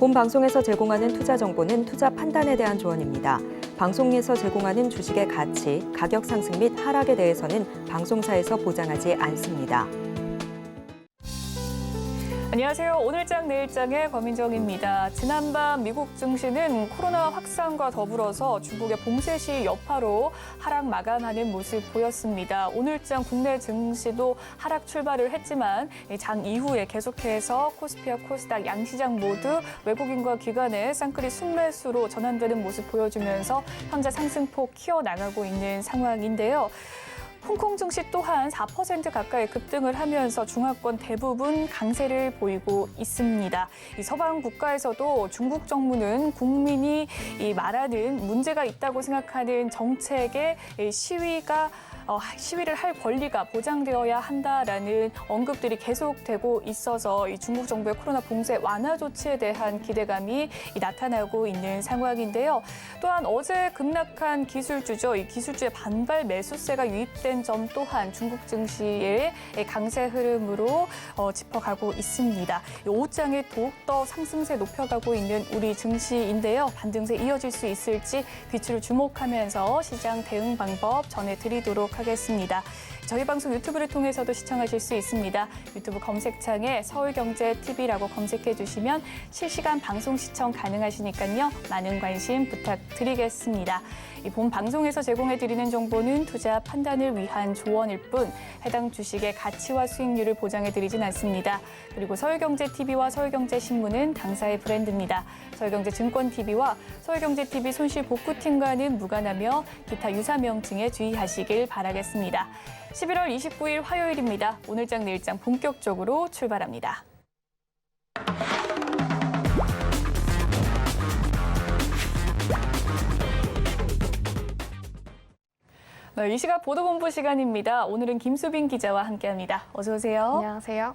본 방송에서 제공하는 투자 정보는 투자 판단에 대한 조언입니다. 방송에서 제공하는 주식의 가치, 가격 상승 및 하락에 대해서는 방송사에서 보장하지 않습니다. 안녕하세요. 오늘장 내일장의 권민정입니다. 지난밤 미국 증시는 코로나 확산과 더불어서 중국의 봉쇄시 여파로 하락 마감하는 모습 보였습니다. 오늘장 국내 증시도 하락 출발을 했지만 장 이후에 계속해서 코스피와 코스닥 양시장 모두 외국인과 기관의 쌍끌이 순매수로 전환되는 모습 보여주면서 현재 상승폭 키워나가고 있는 상황인데요. 홍콩 증시 또한 4% 가까이 급등을 하면서 중하권 대부분 강세를 보이고 있습니다. 이 서방 국가에서도 중국 정부는 국민이 말하는 문제가 있다고 생각하는 정책에 시위를 할 권리가 보장되어야 한다라는 언급들이 계속되고 있어서 이 중국 정부의 코로나 봉쇄 완화 조치에 대한 기대감이 나타나고 있는 상황인데요. 또한 어제 급락한 기술주죠. 이 기술주의 반발 매수세가 유입된 점 또한 중국 증시의 강세 흐름으로 짚어가고 있습니다. 오후장에 더욱더 상승세 높여가고 있는 우리 증시인데요. 반등세 이어질 수 있을지 귀추를 주목하면서 시장 대응 방법 전해드리도록 하겠습니다. 저희 방송 유튜브를 통해서도 시청하실 수 있습니다. 유튜브 검색창에 서울경제TV라고 검색해 주시면 실시간 방송 시청 가능하시니까요. 많은 관심 부탁드리겠습니다. 본 방송에서 제공해드리는 정보는 투자 판단을 위한 조언일 뿐 해당 주식의 가치와 수익률을 보장해드리진 않습니다. 그리고 서울경제TV와 서울경제신문은 당사의 브랜드입니다. 서울경제증권TV와 서울경제TV 손실복구팀과는 무관하며 기타 유사 명칭에 주의하시길 바라겠습니다. 11월 29일 화요일입니다. 오늘장 내일장 본격적으로 출발합니다. 네, 이 시각 보도본부 시간입니다. 오늘은 김수빈 기자와 함께합니다. 어서 오세요. 안녕하세요.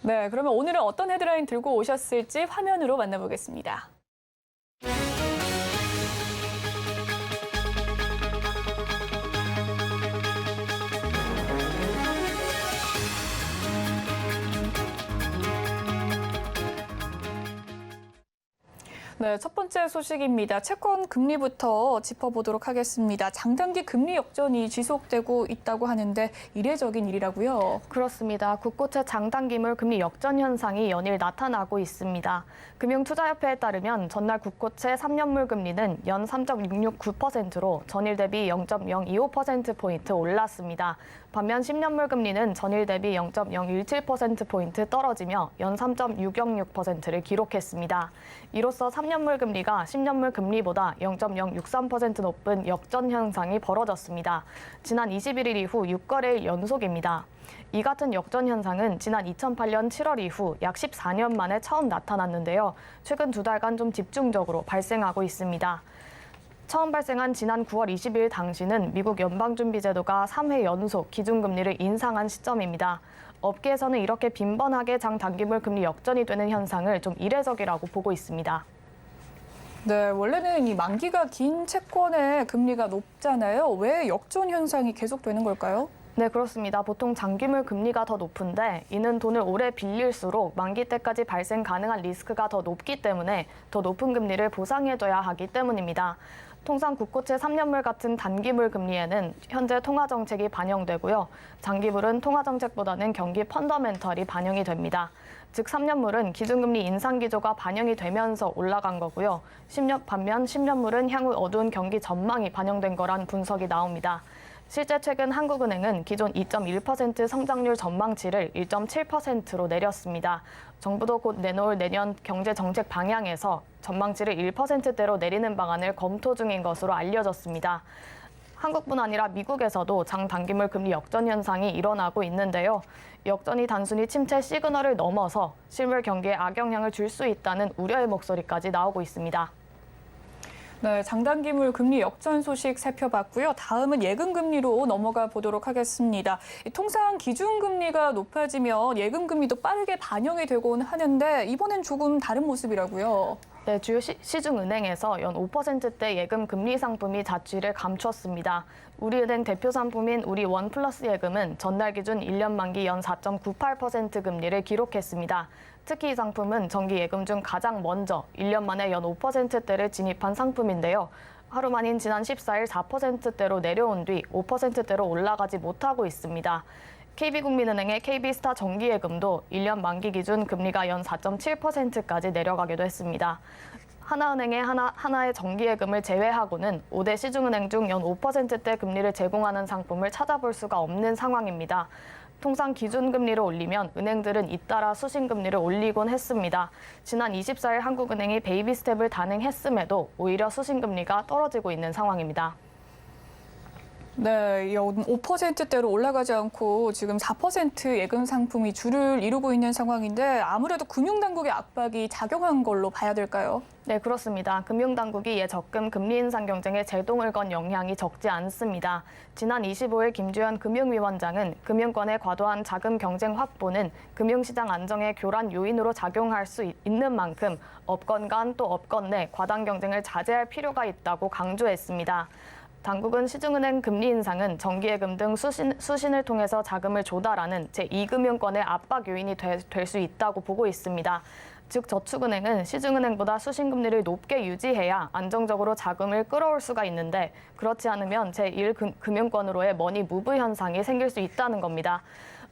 네, 그러면 오늘은 어떤 헤드라인 들고 오셨을지 화면으로 만나보겠습니다. 네, 첫 번째 소식입니다. 채권 금리부터 짚어보도록 하겠습니다. 장단기 금리 역전이 지속되고 있다고 하는데 이례적인 일이라고요? 그렇습니다. 국고채 장단기물 금리 역전 현상이 연일 나타나고 있습니다. 금융투자협회에 따르면 전날 국고채 3년물 금리는 연 3.669%로 전일 대비 0.025%포인트 올랐습니다. 반면 10년물 금리는 전일 대비 0.017%포인트 떨어지며 연 3.606%를 기록했습니다. 이로써 3년물 금리가 10년물 금리보다 0.063% 높은 역전 현상이 벌어졌습니다. 지난 21일 이후 6거래일 연속입니다. 이 같은 역전 현상은 지난 2008년 7월 이후 약 14년 만에 처음 나타났는데요. 최근 두 달간 좀 집중적으로 발생하고 있습니다. 처음 발생한 지난 9월 20일 당시는 미국 연방준비제도가 3회 연속 기준금리를 인상한 시점입니다. 업계에서는 이렇게 빈번하게 장단기물 금리 역전이 되는 현상을 좀 이례적이라고 보고 있습니다. 네, 원래는 이 만기가 긴 채권의 금리가 높잖아요. 왜 역전 현상이 계속되는 걸까요? 네, 그렇습니다. 보통 장기물 금리가 더 높은데 이는 돈을 오래 빌릴수록 만기 때까지 발생 가능한 리스크가 더 높기 때문에 더 높은 금리를 보상해줘야 하기 때문입니다. 통상 국고채 3년물 같은 단기물 금리에는 현재 통화정책이 반영되고요. 장기물은 통화정책보다는 경기 펀더멘털이 반영이 됩니다. 즉 3년물은 기준금리 인상 기조가 반영이 되면서 올라간 거고요. 반면 10년물은 향후 어두운 경기 전망이 반영된 거란 분석이 나옵니다. 실제 최근 한국은행은 기존 2.1% 성장률 전망치를 1.7%로 내렸습니다. 정부도 곧 내놓을 내년 경제정책 방향에서 전망치를 1%대로 내리는 방안을 검토 중인 것으로 알려졌습니다. 한국뿐 아니라 미국에서도 장단기물 금리 역전 현상이 일어나고 있는데요. 역전이 단순히 침체 시그널을 넘어서 실물 경기에 악영향을 줄 수 있다는 우려의 목소리까지 나오고 있습니다. 네, 장단기물 금리 역전 소식 살펴봤고요. 다음은 예금금리로 넘어가 보도록 하겠습니다. 통상 기준금리가 높아지면 예금금리도 빠르게 반영이 되곤 하는데 이번엔 조금 다른 모습이라고요. 네, 주요 시중은행에서 연 5%대 예금 금리 상품이 자취를 감췄습니다. 우리은행 대표 상품인 우리 원 플러스 예금은 전날 기준 1년 만기 연 4.98% 금리를 기록했습니다. 특히 이 상품은 정기 예금 중 가장 먼저 1년 만에 연 5%대를 진입한 상품인데요. 하루 만인 지난 14일 4%대로 내려온 뒤 5%대로 올라가지 못하고 있습니다. KB국민은행의 KB스타 정기예금도 1년 만기 기준 금리가 연 4.7%까지 내려가기도 했습니다. 하나은행의 하나의 정기예금을 제외하고는 5대 시중은행 중 연 5%대 금리를 제공하는 상품을 찾아볼 수가 없는 상황입니다. 통상 기준금리를 올리면 은행들은 잇따라 수신금리를 올리곤 했습니다. 지난 24일 한국은행이 베이비 스텝을 단행했음에도 오히려 수신금리가 떨어지고 있는 상황입니다. 네, 5%대로 올라가지 않고 지금 4% 예금 상품이 주를 이루고 있는 상황인데 아무래도 금융당국의 압박이 작용한 걸로 봐야 될까요? 네, 그렇습니다. 금융당국이 예적금 금리 인상 경쟁에 제동을 건 영향이 적지 않습니다. 지난 25일 김주현 금융위원장은 금융권의 과도한 자금 경쟁 확보는 금융시장 안정의 교란 요인으로 작용할 수 있는 만큼 업권 간 또 업권 내 과당 경쟁을 자제할 필요가 있다고 강조했습니다. 당국은 시중은행 금리 인상은 정기예금 등 수신을 통해서 자금을 조달하는 제2금융권의 압박 요인이 될 수 있다고 보고 있습니다. 즉 저축은행은 시중은행보다 수신금리를 높게 유지해야 안정적으로 자금을 끌어올 수가 있는데 그렇지 않으면 제1금융권으로의 머니 무브 현상이 생길 수 있다는 겁니다.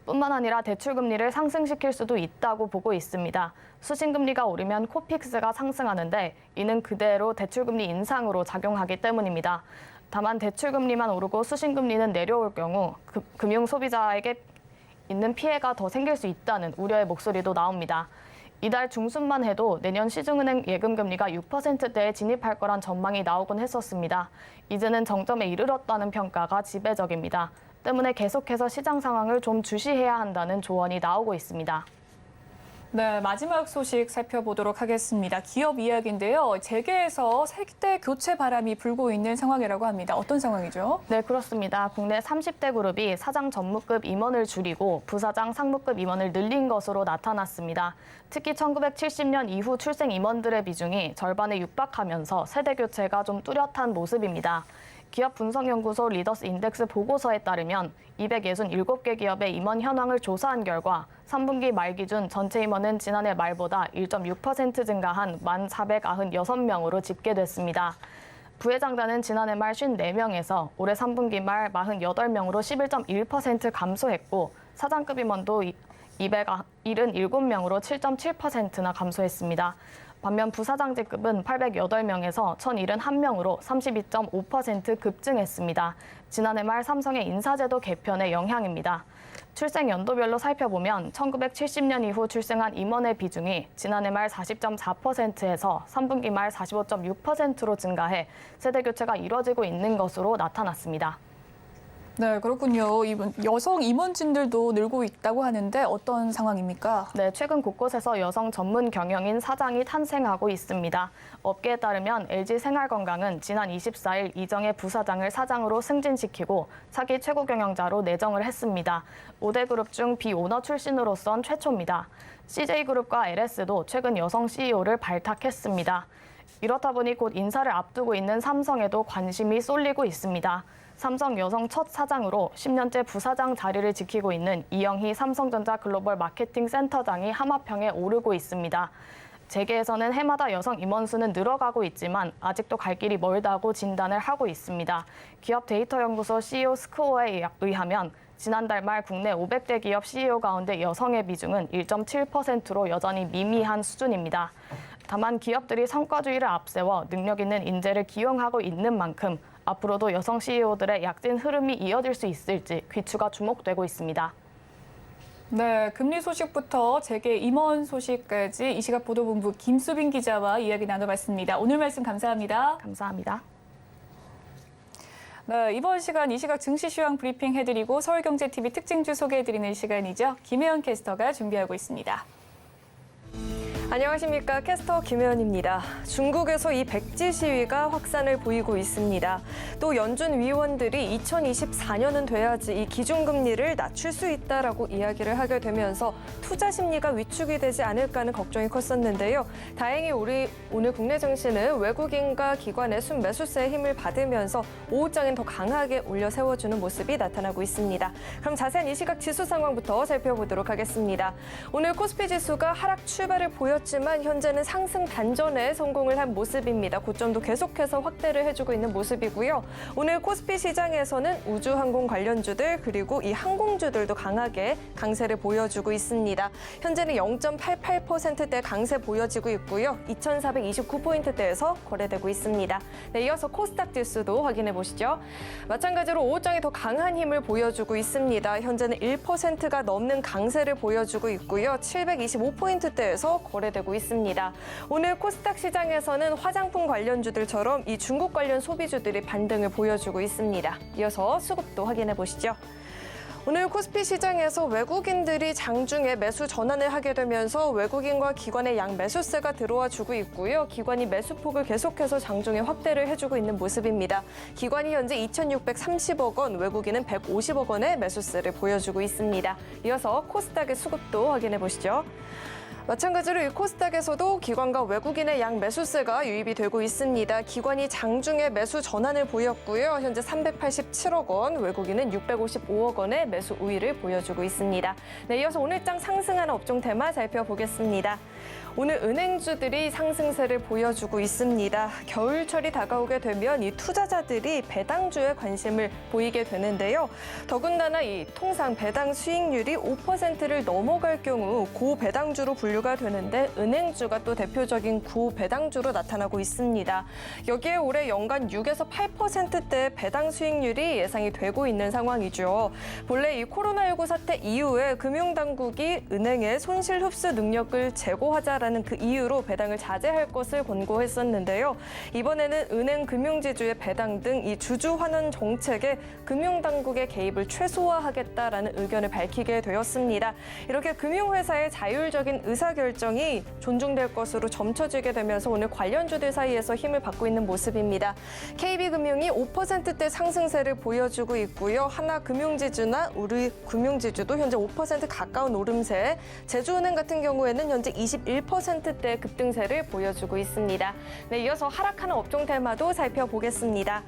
뿐만 아니라 대출금리를 상승시킬 수도 있다고 보고 있습니다. 수신금리가 오르면 코픽스가 상승하는데 이는 그대로 대출금리 인상으로 작용하기 때문입니다. 다만 대출금리만 오르고 수신금리는 내려올 경우 금융소비자에게 있는 피해가 더 생길 수 있다는 우려의 목소리도 나옵니다. 이달 중순만 해도 내년 시중은행 예금금리가 6%대에 진입할 거란 전망이 나오곤 했었습니다. 이제는 정점에 이르렀다는 평가가 지배적입니다. 때문에 계속해서 시장 상황을 좀 주시해야 한다는 조언이 나오고 있습니다. 네, 마지막 소식 살펴보도록 하겠습니다. 기업 이야기인데요. 재계에서 세대 교체 바람이 불고 있는 상황이라고 합니다. 어떤 상황이죠? 네, 그렇습니다. 국내 30대 그룹이 사장 전무급 임원을 줄이고 부사장 상무급 임원을 늘린 것으로 나타났습니다. 특히 1970년 이후 출생 임원들의 비중이 절반에 육박하면서 세대 교체가 좀 뚜렷한 모습입니다. 기업 분석연구소 리더스 인덱스 보고서에 따르면 267개 기업의 임원 현황을 조사한 결과 3분기 말 기준 전체 임원은 지난해 말보다 1.6% 증가한 1,496명으로 집계됐습니다. 부회장단은 지난해 말 54명에서 올해 3분기 말 48명으로 11.1% 감소했고 사장급 임원도 277명으로 7.7%나 감소했습니다. 반면 부사장직급은 808명에서 1,071명으로 32.5% 급증했습니다. 지난해 말 삼성의 인사제도 개편의 영향입니다. 출생 연도별로 살펴보면 1970년 이후 출생한 임원의 비중이 지난해 말 40.4%에서 3분기 말 45.6%로 증가해 세대 교체가 이뤄지고 있는 것으로 나타났습니다. 네, 그렇군요. 여성 임원진들도 늘고 있다고 하는데 어떤 상황입니까? 네, 최근 곳곳에서 여성 전문 경영인 사장이 탄생하고 있습니다. 업계에 따르면 LG생활건강은 지난 24일 이정혜 부사장을 사장으로 승진시키고 차기 최고 경영자로 내정을 했습니다. 5대 그룹 중 비오너 출신으로선 최초입니다. CJ그룹과 LS도 최근 여성 CEO를 발탁했습니다. 이렇다 보니 곧 인사를 앞두고 있는 삼성에도 관심이 쏠리고 있습니다. 삼성 여성 첫 사장으로 10년째 부사장 자리를 지키고 있는 이영희 삼성전자 글로벌 마케팅 센터장이 하마평에 오르고 있습니다. 재계에서는 해마다 여성 임원 수는 늘어가고 있지만 아직도 갈 길이 멀다고 진단을 하고 있습니다. 기업 데이터 연구소 CEO 스코어에 의하면 지난달 말 국내 500대 기업 CEO 가운데 여성의 비중은 1.7%로 여전히 미미한 수준입니다. 다만 기업들이 성과주의를 앞세워 능력 있는 인재를 기용하고 있는 만큼 앞으로도 여성 CEO들의 약진 흐름이 이어질 수 있을지 귀추가 주목되고 있습니다. 네, 금리 소식부터 재계 임원 소식까지 이 시각 보도본부 김수빈 기자와 이야기 나눠봤습니다. 오늘 말씀 감사합니다. 감사합니다. 네, 이번 시간 이 시각 증시 시황 브리핑 해드리고 서울경제TV 특징주 소개해드리는 시간이죠. 김혜연 캐스터가 준비하고 있습니다. 안녕하십니까. 캐스터 김혜연입니다. 중국에서 이 백지 시위가 확산을 보이고 있습니다. 또 연준 위원들이 2024년은 돼야지 이 기준금리를 낮출 수 있다라고 이야기를 하게 되면서 투자 심리가 위축이 되지 않을까 하는 걱정이 컸었는데요. 다행히 오늘 국내 증시는 외국인과 기관의 순매수세의 힘을 받으면서 오후장엔 더 강하게 올려 세워주는 모습이 나타나고 있습니다. 그럼 자세한 이 시각 지수 상황부터 살펴보도록 하겠습니다. 오늘 코스피 지수가 하락 출발을 보였지만 현재는 상승 단전에 성공을 한 모습입니다. 고점도 계속해서 확대를 해주고 있는 모습이고요. 오늘 코스피 시장에서는 우주항공 관련주들 그리고 이 항공주들도 강하게 강세를 보여주고 있습니다. 현재는 0.88%대 강세 보여지고 있고요. 2,429포인트대에서 거래되고 있습니다. 네, 이어서 코스닥 지수도 확인해 보시죠. 마찬가지로 오후장에 더 강한 힘을 보여주고 있습니다. 현재는 1%가 넘는 강세를 보여주고 있고요. 725포인트대에서 거래되고 있습니다. 오늘 코스닥 시장에서는 화장품 관련주들처럼 이 중국 관련 소비주들이 반등을 보여주고 있습니다. 이어서 수급도 확인해 보시죠. 오늘 코스피 시장에서 외국인들이 장중에 매수 전환을 하게 되면서 외국인과 기관의 양 매수세가 들어와 주고 있고요. 기관이 매수폭을 계속해서 장중에 확대를 해주고 있는 모습입니다. 기관이 현재 2,630억 원, 외국인은 150억 원의 매수세를 보여주고 있습니다. 이어서 코스닥의 수급도 확인해 보시죠. 마찬가지로 이 코스닥에서도 기관과 외국인의 양 매수세가 유입이 되고 있습니다. 기관이 장중에 매수 전환을 보였고요. 현재 387억 원, 외국인은 655억 원의 매수 우위를 보여주고 있습니다. 네, 이어서 오늘장 상승하는 업종 테마 살펴보겠습니다. 오늘 은행주들이 상승세를 보여주고 있습니다. 겨울철이 다가오게 되면 이 투자자들이 배당주에 관심을 보이게 되는데요. 더군다나 이 통상 배당 수익률이 5%를 넘어갈 경우 고배당주로 분류가 되는데 은행주가 또 대표적인 고배당주로 나타나고 있습니다. 여기에 올해 연간 6에서 8%대 배당 수익률이 예상이 되고 있는 상황이죠. 본래 이 코로나19 사태 이후에 금융당국이 은행의 손실 흡수 능력을 제고하자 라는 그 이유로 배당을 자제할 것을 권고했었는데요. 이번에는 은행 금융지주의 배당 등 이 주주 환원 정책에 금융당국의 개입을 최소화하겠다라는 의견을 밝히게 되었습니다. 이렇게 금융회사의 자율적인 의사결정이 존중될 것으로 점쳐지게 되면서 오늘 관련주들 사이에서 힘을 받고 있는 모습입니다. KB금융이 5%대 상승세를 보여주고 있고요. 하나금융지주나 우리금융지주도 현재 5% 가까운 오름세, 제주은행 같은 경우에는 현재 21%대 급등세를 보여주고 있습니다. 네, 이어서 하락하는 업종 테마도 살펴보겠습니다.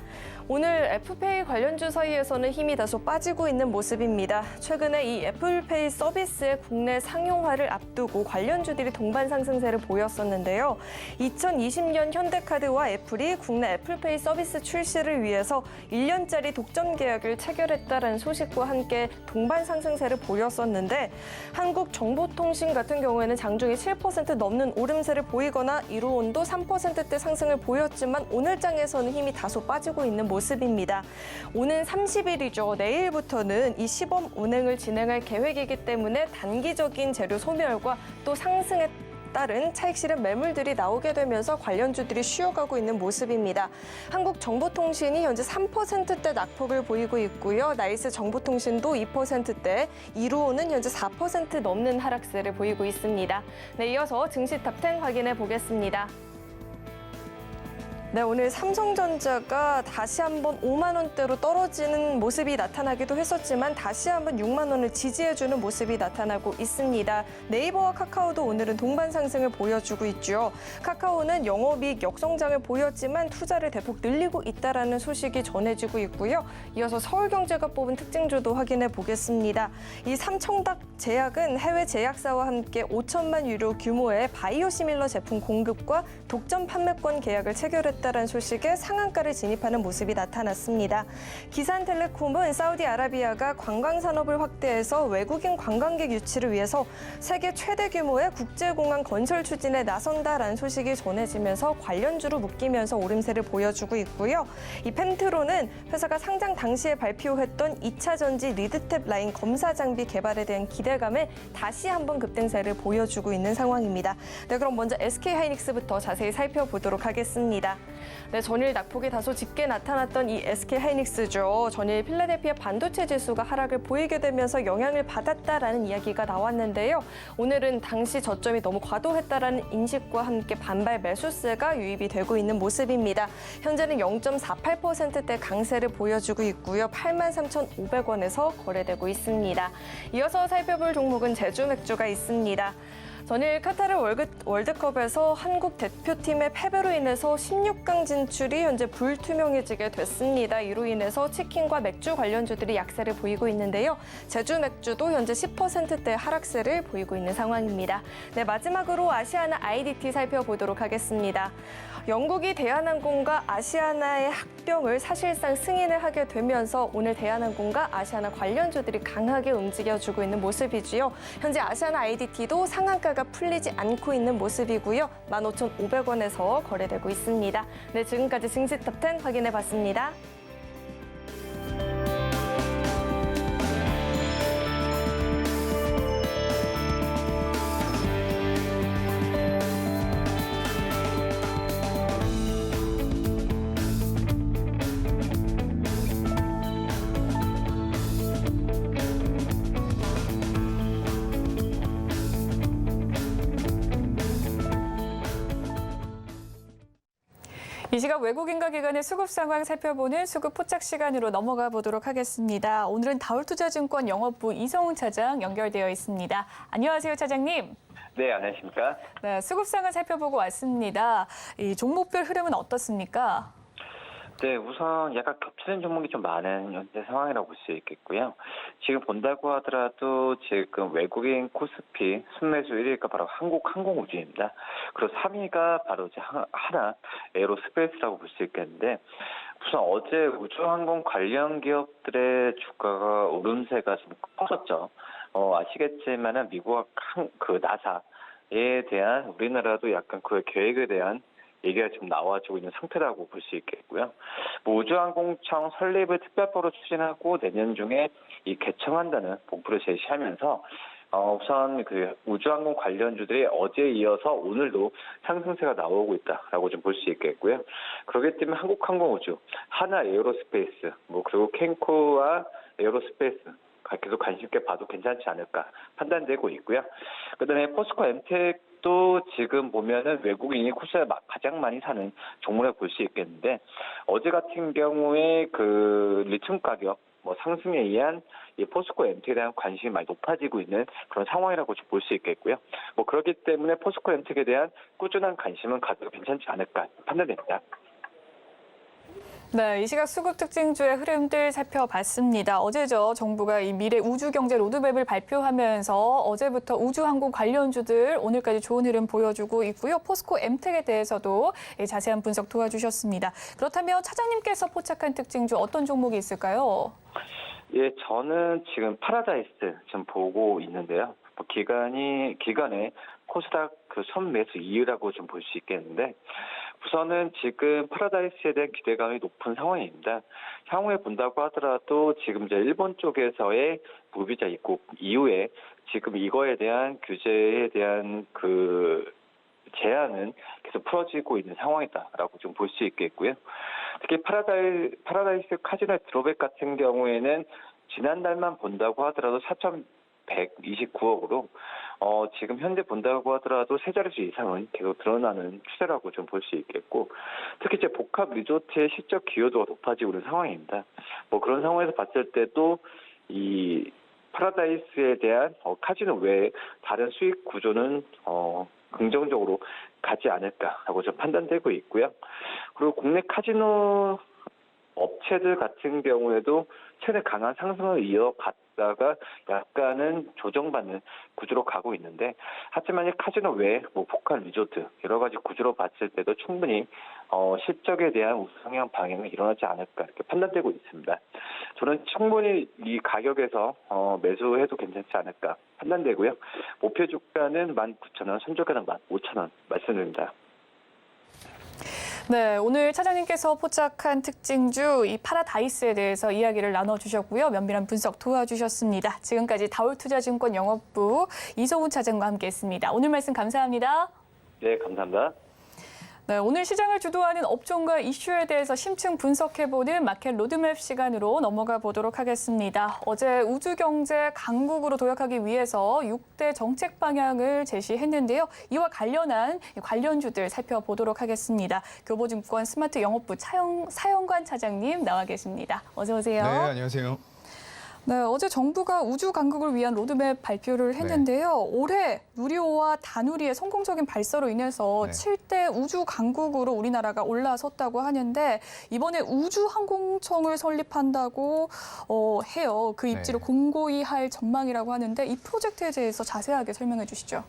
오늘 애플페이 관련주 사이에서는 힘이 다소 빠지고 있는 모습입니다. 최근에 이 애플페이 서비스의 국내 상용화를 앞두고 관련주들이 동반 상승세를 보였었는데요. 2020년 현대카드와 애플이 국내 애플페이 서비스 출시를 위해서 1년짜리 독점 계약을 체결했다는 소식과 함께 동반 상승세를 보였었는데 한국정보통신 같은 경우에는 장중에 7% 넘는 오름세를 보이거나 이루온도 3%대 상승을 보였지만 오늘장에서는 힘이 다소 빠지고 있는 모습입니다. 오는 30일이죠. 내일부터는 이 시범 운행을 진행할 계획이기 때문에 단기적인 재료 소멸과 또 상승에 따른 차익 실현 매물들이 나오게 되면서 관련주들이 쉬어가고 있는 모습입니다. 한국정보통신이 현재 3%대 낙폭을 보이고 있고요. 나이스 정보통신도 2%대, 이루오는 현재 4% 넘는 하락세를 보이고 있습니다. 네, 이어서 증시 탑10 확인해 보겠습니다. 네, 오늘 삼성전자가 다시 한번 5만 원대로 떨어지는 모습이 나타나기도 했었지만 다시 한번 6만 원을 지지해주는 모습이 나타나고 있습니다. 네이버와 카카오도 오늘은 동반 상승을 보여주고 있죠. 카카오는 영업이익 역성장을 보였지만 투자를 대폭 늘리고 있다라는 소식이 전해지고 있고요. 이어서 서울경제가 뽑은 특징주도 확인해 보겠습니다. 이 삼청닥제약은 해외 제약사와 함께 5천만 유로 규모의 바이오시밀러 제품 공급과 독점 판매권 계약을 체결했다는 소식에 상한가를 진입하는 모습이 나타났습니다. 기산텔레콤은 사우디아라비아가 관광산업을 확대해서 외국인 관광객 유치를 위해서 세계 최대 규모의 국제공항 건설 추진에 나선다라는 소식이 전해지면서 관련주로 묶이면서 오름세를 보여주고 있고요. 이 펜트로는 회사가 상장 당시에 발표했던 2차 전지 리드탭 라인 검사 장비 개발에 대한 기대감에 다시 한번 급등세를 보여주고 있는 상황입니다. 네, 그럼 먼저 SK하이닉스부터 자세히 살펴보도록 하겠습니다. 네, 전일 낙폭이 다소 짙게 나타났던 이 SK하이닉스죠. 전일 필라델피아 반도체 지수가 하락을 보이게 되면서 영향을 받았다라는 이야기가 나왔는데요. 오늘은 당시 저점이 너무 과도했다라는 인식과 함께 반발 매수세가 유입이 되고 있는 모습입니다. 현재는 0.48%대 강세를 보여주고 있고요. 83,500원에서 거래되고 있습니다. 이어서 살펴볼 종목은 제주 맥주가 있습니다. 전일 카타르 월드컵에서 한국 대표팀의 패배로 인해서 16강 진출이 현재 불투명해지게 됐습니다. 이로 인해서 치킨과 맥주 관련주들이 약세를 보이고 있는데요. 제주 맥주도 현재 10%대 하락세를 보이고 있는 상황입니다. 네, 마지막으로 아시아나 IDT 살펴보도록 하겠습니다. 영국이 대한항공과 아시아나의 합병을 사실상 승인을 하게 되면서 오늘 대한항공과 아시아나 관련주들이 강하게 움직여주고 있는 모습이지요. 현재 아시아나 IDT도 상한가가 풀리지 않고 있는 모습이고요. 15,500원에서 거래되고 있습니다. 네, 지금까지 증시탑10 확인해봤습니다. 이 시각 외국인과 기관의 수급 상황 살펴보는 수급 포착 시간으로 넘어가 보도록 하겠습니다. 오늘은 다울투자증권 영업부 이성훈 차장 연결되어 있습니다. 안녕하세요, 차장님. 네, 안녕하십니까? 네, 수급 상황 살펴보고 왔습니다. 이 종목별 흐름은 어떻습니까? 네, 우선 약간 겹치는 종목이 좀 많은 현재 상황이라고 볼 수 있겠고요. 지금 본다고 하더라도 지금 외국인 코스피 순매수 1위가 바로 한국항공우주입니다. 그리고 3위가 바로 이제 하나 에어로스페이스라고 볼 수 있겠는데, 우선 어제 우주항공 관련 기업들의 주가가 오름세가 좀 커졌죠. 아시겠지만은 미국 그 나사에 대한 우리나라도 약간 그 계획에 대한 얘기가 지금 나와주고 있는 상태라고 볼 수 있겠고요. 우주항공청 설립을 특별법으로 추진하고 내년 중에 이 개청한다는 목표를 제시하면서 우선 그 우주항공 관련주들이 어제에 이어서 오늘도 상승세가 나오고 있다라고 좀 볼 수 있겠고요. 그렇기 때문에 한국항공우주, 하나 에어로스페이스, 그리고 캔코와 에어로스페이스 계속 관심 있게 봐도 괜찮지 않을까 판단되고 있고요. 그다음에 포스코 엠텍도 지금 보면은 외국인이 코스닥에 가장 많이 사는 종목이라고 볼 수 있겠는데, 어제 같은 경우에 그 리튬 가격 상승에 의한 이 포스코 엠텍에 대한 관심이 많이 높아지고 있는 그런 상황이라고 볼 수 있겠고요. 그렇기 때문에 포스코 엠텍에 대한 꾸준한 관심은 가져도 괜찮지 않을까 판단됩니다. 네, 이 시각 수급 특징주의 흐름들 살펴봤습니다. 어제죠, 정부가 이 미래 우주경제 로드맵을 발표하면서 어제부터 우주항공 관련주들 오늘까지 좋은 흐름 보여주고 있고요. 포스코 엠텍에 대해서도 자세한 분석 도와주셨습니다. 그렇다면 차장님께서 포착한 특징주 어떤 종목이 있을까요? 예, 저는 지금 파라다이스 좀 보고 있는데요. 기간의 코스닥 그 선매수 이유라고 좀 볼 수 있겠는데, 우선은 지금 파라다이스에 대한 기대감이 높은 상황입니다. 향후에 본다고 하더라도 지금 이제 일본 쪽에서의 무비자 입국 이후에 지금 이거에 대한 규제에 대한 그 제한은 계속 풀어지고 있는 상황이다라고 좀 볼 수 있겠고요. 특히 파라다이스 카지노 드롭백 같은 경우에는 지난달만 본다고 하더라도 4,129억으로 지금 현재 본다고 하더라도 세 자릿수 이상은 계속 드러나는 추세라고 좀 볼 수 있겠고, 특히 이제 복합 리조트의 실적 기여도가 높아지고 있는 상황입니다. 그런 상황에서 봤을 때도 이 파라다이스에 대한 카지노 외에 다른 수익 구조는 긍정적으로 가지 않을까라고 좀 판단되고 있고요. 그리고 국내 카지노 업체들 같은 경우에도 최대 강한 상승을 이어갔다가 약간은 조정받는 구조로 가고 있는데, 하지만 이 카지노 외에 복합 리조트 여러 가지 구조로 봤을 때도 충분히 실적에 대한 우상향 방향은 일어나지 않을까 이렇게 판단되고 있습니다. 저는 충분히 이 가격에서 매수해도 괜찮지 않을까 판단되고요. 목표 주가는 19,000원, 선저가는 15,000원 말씀드립니다. 네, 오늘 차장님께서 포착한 특징주 이 파라다이스에 대해서 이야기를 나눠주셨고요. 면밀한 분석 도와주셨습니다. 지금까지 다울투자증권 영업부 이성훈 차장과 함께했습니다. 오늘 말씀 감사합니다. 네, 감사합니다. 네, 오늘 시장을 주도하는 업종과 이슈에 대해서 심층 분석해보는 마켓 로드맵 시간으로 넘어가 보도록 하겠습니다. 어제 우주경제 강국으로 도약하기 위해서 6대 정책 방향을 제시했는데요. 이와 관련한 관련주들 살펴보도록 하겠습니다. 교보증권 스마트 영업부 사영관 차장님 나와 계십니다. 어서 오세요. 네, 안녕하세요. 네, 어제 정부가 우주 강국을 위한 로드맵 발표를 했는데요. 올해 누리호와 다누리의 성공적인 발사로 인해서 7대 우주 강국으로 우리나라가 올라섰다고 하는데 이번에 우주항공청을 설립한다고 해요. 그 입지를 공고히 할 전망이라고 하는데 이 프로젝트에 대해서 자세하게 설명해 주시죠.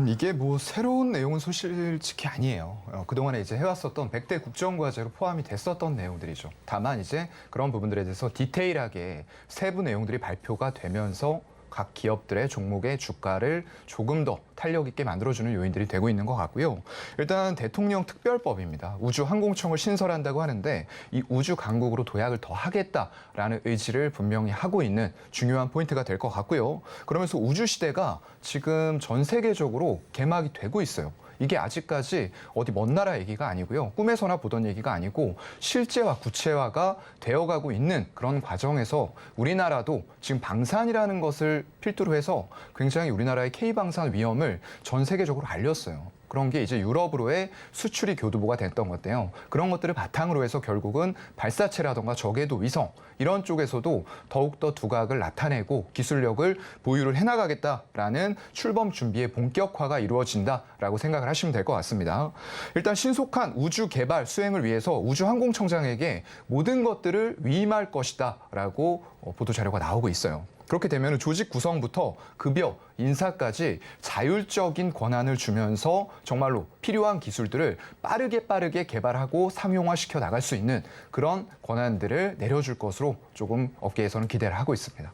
이게 뭐 새로운 내용은 솔직히 아니에요. 그동안에 이제 해왔었던 100대 국정과제로 포함이 됐었던 내용들이죠. 다만 이제 그런 부분들에 대해서 디테일하게 세부 내용들이 발표가 되면서 각 기업들의 종목의 주가를 조금 더 탄력 있게 만들어주는 요인들이 되고 있는 것 같고요. 일단 대통령 특별법입니다. 우주항공청을 신설한다고 하는데 이 우주 강국으로 도약을 더 하겠다라는 의지를 분명히 하고 있는 중요한 포인트가 될 것 같고요. 그러면서 우주 시대가 지금 전 세계적으로 개막이 되고 있어요. 이게 아직까지 어디 먼 나라 얘기가 아니고요. 꿈에서나 보던 얘기가 아니고 실제화, 구체화가 되어가고 있는 그런 과정에서 우리나라도 지금 방산이라는 것을 필두로 해서 굉장히 우리나라의 K방산 위험을 전 세계적으로 알렸어요. 그런 게 이제 유럽으로의 수출이 교두보가 됐던 건데요. 그런 것들을 바탕으로 해서 결국은 발사체라던가 저궤도 위성 이런 쪽에서도 더욱더 두각을 나타내고 기술력을 보유를 해나가겠다라는 출범 준비의 본격화가 이루어진다라고 생각을 하시면 될 것 같습니다. 일단 신속한 우주 개발 수행을 위해서 우주항공청장에게 모든 것들을 위임할 것이다라고 보도 자료가 나오고 있어요. 그렇게 되면 조직 구성부터 급여, 인사까지 자율적인 권한을 주면서 정말로 필요한 기술들을 빠르게 개발하고 상용화시켜 나갈 수 있는 그런 권한들을 내려줄 것으로 조금 업계에서는 기대를 하고 있습니다.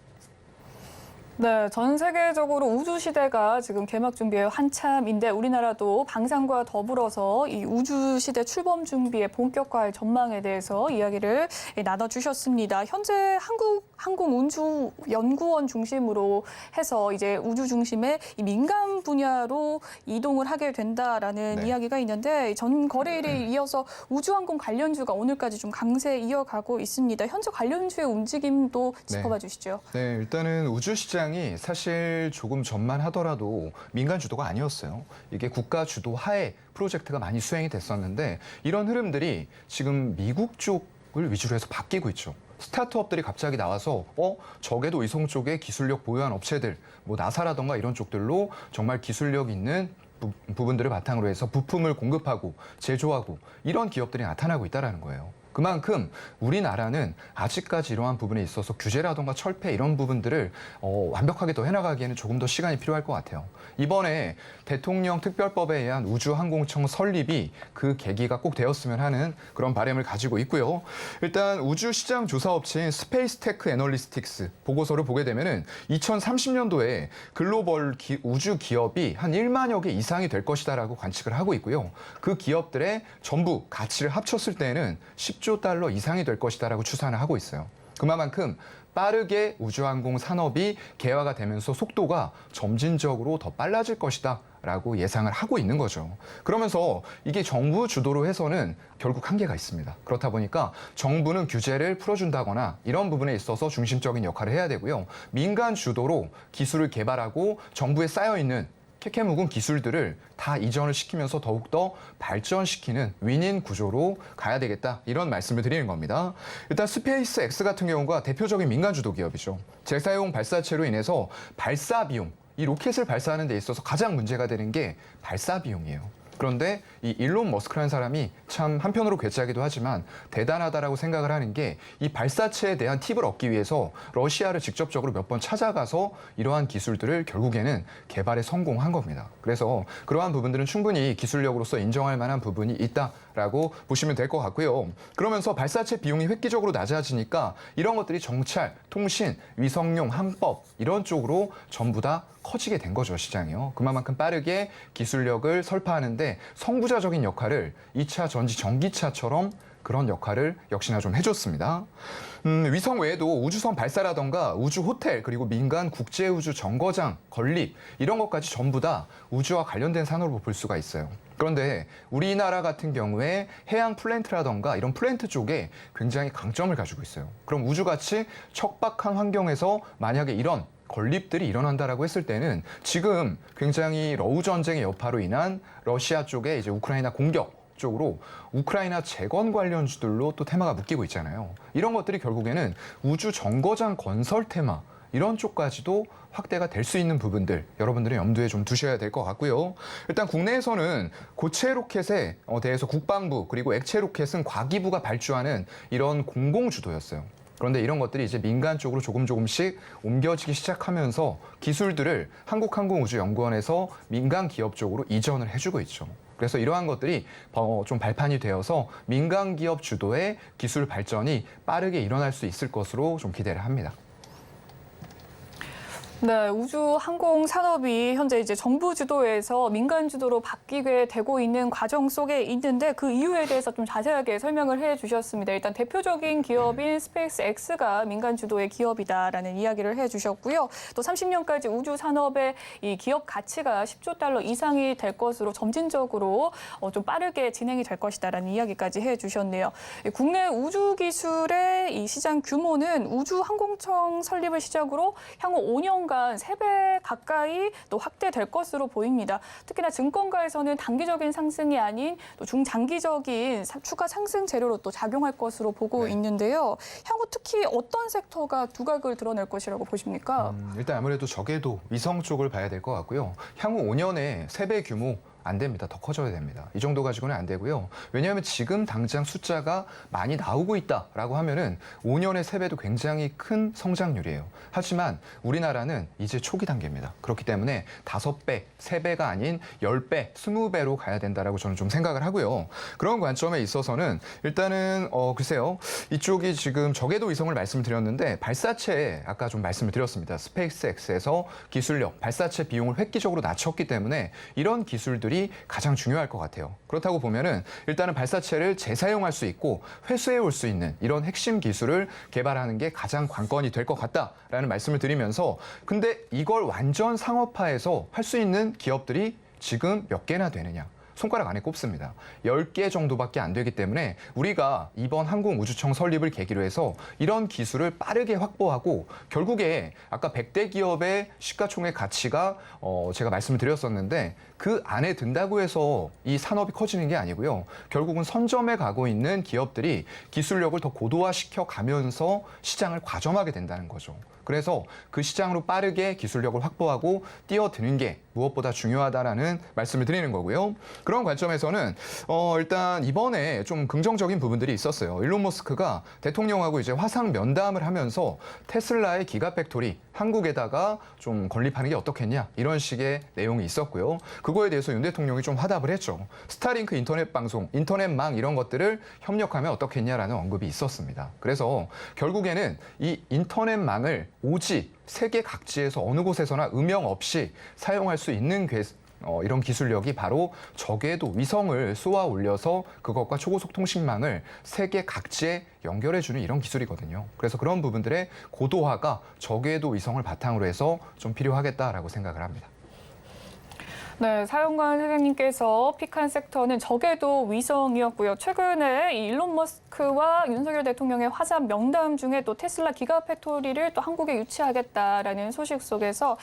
네, 전 세계적으로 우주 시대가 지금 개막 준비에 한참인데 우리나라도 방산과 더불어서 이 우주 시대 출범 준비의 본격화할 전망에 대해서 이야기를 나눠주셨습니다. 현재 한국항공운주연구원 중심으로 해서 이제 우주 중심의 이 민간 분야로 이동을 하게 된다라는 이야기가 있는데 전 거래일에 이어서 우주항공 관련주가 오늘까지 좀 강세 이어가고 있습니다. 현재 관련주의 움직임도 짚어봐 주시죠. 네, 일단은 우주 시장이 사실 조금 전만 하더라도 민간 주도가 아니었어요. 이게 국가 주도 하에 프로젝트가 많이 수행이 됐었는데 이런 흐름들이 지금 미국 쪽을 위주로 해서 바뀌고 있죠. 스타트업들이 갑자기 나와서 저궤도 위성 쪽에 기술력 보유한 업체들, 뭐 나사라던가 이런 쪽들로 정말 기술력 있는 부분들을 바탕으로 해서 부품을 공급하고 제조하고 이런 기업들이 나타나고 있다는 거예요. 그만큼 우리나라는 아직까지 이러한 부분에 있어서 규제라던가 철폐 이런 부분들을 완벽하게 더 해나가기에는 조금 더 시간이 필요할 것 같아요. 이번에 대통령 특별법에 의한 우주항공청 설립이 그 계기가 꼭 되었으면 하는 그런 바람을 가지고 있고요. 일단 우주시장 조사업체인 스페이스테크 애널리스틱스 보고서를 보게 되면은 2030년도에 글로벌 우주 기업이 한 1만여 개 이상이 될 것이다라고 관측을 하고 있고요. 그 기업들의 전부 가치를 합쳤을 때에는 10조 달러 이상이 될 것이다라고 추산을 하고 있어요. 그만큼 빠르게 우주항공 산업이 개화가 되면서 속도가 점진적으로 더 빨라질 것이다 라고 예상을 하고 있는 거죠. 그러면서 이게 정부 주도로 해서는 결국 한계가 있습니다. 그렇다 보니까 정부는 규제를 풀어준다거나 이런 부분에 있어서 중심적인 역할을 해야 되고요. 민간 주도로 기술을 개발하고 정부에 쌓여있는 캐캐묵은 기술들을 다 이전을 시키면서 더욱더 발전시키는 윈윈 구조로 가야 되겠다 이런 말씀을 드리는 겁니다. 일단 스페이스 X 같은 경우가 대표적인 민간 주도 기업이죠. 재사용 발사체로 인해서 발사 비용, 이 로켓을 발사하는 데 있어서 가장 문제가 되는 게 발사 비용이에요. 그런데 이 일론 머스크라는 사람이 참 한편으로 괴짜기도 하지만 대단하다라고 생각을 하는 게 이 발사체에 대한 팁을 얻기 위해서 러시아를 직접적으로 몇 번 찾아가서 이러한 기술들을 결국에는 개발에 성공한 겁니다. 그래서 그러한 부분들은 충분히 기술력으로서 인정할 만한 부분이 있다라고 보시면 될 것 같고요. 그러면서 발사체 비용이 획기적으로 낮아지니까 이런 것들이 정찰, 통신, 위성용, 항법 이런 쪽으로 전부 다 커지게 된 거죠, 시장이요. 그만큼 빠르게 기술력을 설파하는데 성부자적인 역할을 2차 전지 전기차처럼 그런 역할을 역시나 좀 해줬습니다. 위성 외에도 우주선 발사라던가 우주 호텔 그리고 민간 국제우주 정거장 건립 이런 것까지 전부 다 우주와 관련된 산업으로 볼 수가 있어요. 그런데 우리나라 같은 경우에 해양 플랜트라던가 이런 플랜트 쪽에 굉장히 강점을 가지고 있어요. 그럼 우주같이 척박한 환경에서 만약에 이런 건립들이 일어난다라고 했을 때는 지금 굉장히 러우 전쟁의 여파로 인한 러시아 쪽의 이제 우크라이나 공격 쪽으로 우크라이나 재건 관련주들로 또 테마가 묶이고 있잖아요. 이런 것들이 결국에는 우주 정거장 건설 테마 이런 쪽까지도 확대가 될 수 있는 부분들 여러분들은 염두에 좀 두셔야 될 것 같고요. 일단 국내에서는 고체 로켓에 대해서 국방부 그리고 액체 로켓은 과기부가 발주하는 이런 공공주도였어요. 그런데 이런 것들이 이제 민간 쪽으로 조금씩 옮겨지기 시작하면서 기술들을 한국항공우주연구원에서 민간 기업 쪽으로 이전을 해주고 있죠. 그래서 이러한 것들이 좀 발판이 되어서 민간 기업 주도의 기술 발전이 빠르게 일어날 수 있을 것으로 좀 기대를 합니다. 네, 우주 항공 산업이 현재 이제 정부 주도에서 민간 주도로 바뀌게 되고 있는 과정 속에 있는데 그 이유에 대해서 좀 자세하게 설명을 해 주셨습니다. 일단 대표적인 기업인 스페이스X가 민간 주도의 기업이다라는 이야기를 해 주셨고요. 또 30년까지 우주 산업의 이 기업 가치가 10조 달러 이상이 될 것으로 점진적으로 좀 빠르게 진행이 될 것이다라는 이야기까지 해 주셨네요. 국내 우주 기술의 이 시장 규모는 우주 항공청 설립을 시작으로 향후 5년간 3배 가까이 또 확대될 것으로 보입니다. 특히나 증권가에서는 단기적인 상승이 아닌 또 중장기적인 추가 상승 재료로 또 작용할 것으로 보고 있는데요. 향후 특히 어떤 섹터가 두각을 드러낼 것이라고 보십니까? 일단 아무래도 적게도 위성 쪽을 봐야 될 것 같고요. 향후 5년에 3배 규모 안 됩니다. 더 커져야 됩니다. 이 정도 가지고는 안 되고요. 왜냐하면 지금 당장 숫자가 많이 나오고 있다라고 하면은 5년에 3배도 굉장히 큰 성장률이에요. 하지만 우리나라는 이제 초기 단계입니다. 그렇기 때문에 5배, 3배가 아닌 10배, 20배로 가야 된다라고 저는 좀 생각을 하고요. 그런 관점에 있어서는 일단은 글쎄요. 이쪽이 지금 적외도 위성을 말씀드렸는데 발사체 아까 좀 말씀을 드렸습니다. 스페이스X에서 기술력, 발사체 비용을 획기적으로 낮췄기 때문에 이런 기술들이 가장 중요할 것 같아요. 그렇다고 보면은 일단은 발사체를 재사용할 수 있고 회수해 올 수 있는 이런 핵심 기술을 개발하는 게 가장 관건이 될 것 같다라는 말씀을 드리면서 근데 이걸 완전 상업화해서 할 수 있는 기업들이 지금 몇 개나 되느냐? 손가락 안에 꼽습니다. 10개 정도밖에 안 되기 때문에 우리가 이번 항공우주청 설립을 계기로 해서 이런 기술을 빠르게 확보하고 결국에 아까 100대 기업의 시가총액 가치가 제가 말씀을 드렸었는데 그 안에 든다고 해서 이 산업이 커지는 게 아니고요. 결국은 선점에 가고 있는 기업들이 기술력을 더 고도화시켜 가면서 시장을 과점하게 된다는 거죠. 그래서 그 시장으로 빠르게 기술력을 확보하고 뛰어드는 게 무엇보다 중요하다라는 말씀을 드리는 거고요. 그런 관점에서는 일단 이번에 좀 긍정적인 부분들이 있었어요. 일론 머스크가 대통령하고 이제 화상 면담을 하면서 테슬라의 기가팩토리 한국에다가 좀 건립하는 게 어떻겠냐 이런 식의 내용이 있었고요. 그거에 대해서 윤 대통령이 좀 화답을 했죠. 스타링크 인터넷 방송, 인터넷망 이런 것들을 협력하면 어떻겠냐라는 언급이 있었습니다. 그래서 결국에는 이 인터넷망을 오직 세계 각지에서 어느 곳에서나 음영 없이 사용할 수 있는 이런 기술력이 바로 적외도 위성을 쏘아 올려서 그것과 초고속 통신망을 세계 각지에 연결해주는 이런 기술이거든요. 그래서 그런 부분들의 고도화가 적외도 위성을 바탕으로 해서 좀 필요하겠다라고 생각을 합니다. 네, 사용관 사장님께서 픽한 섹터는 적외도 위성이었고요. 최근에 이 일론 머스크와 윤석열 대통령의 화상 명담 중에 또 테슬라 기가팩토리를 또 한국에 유치하겠다라는 소식 속에서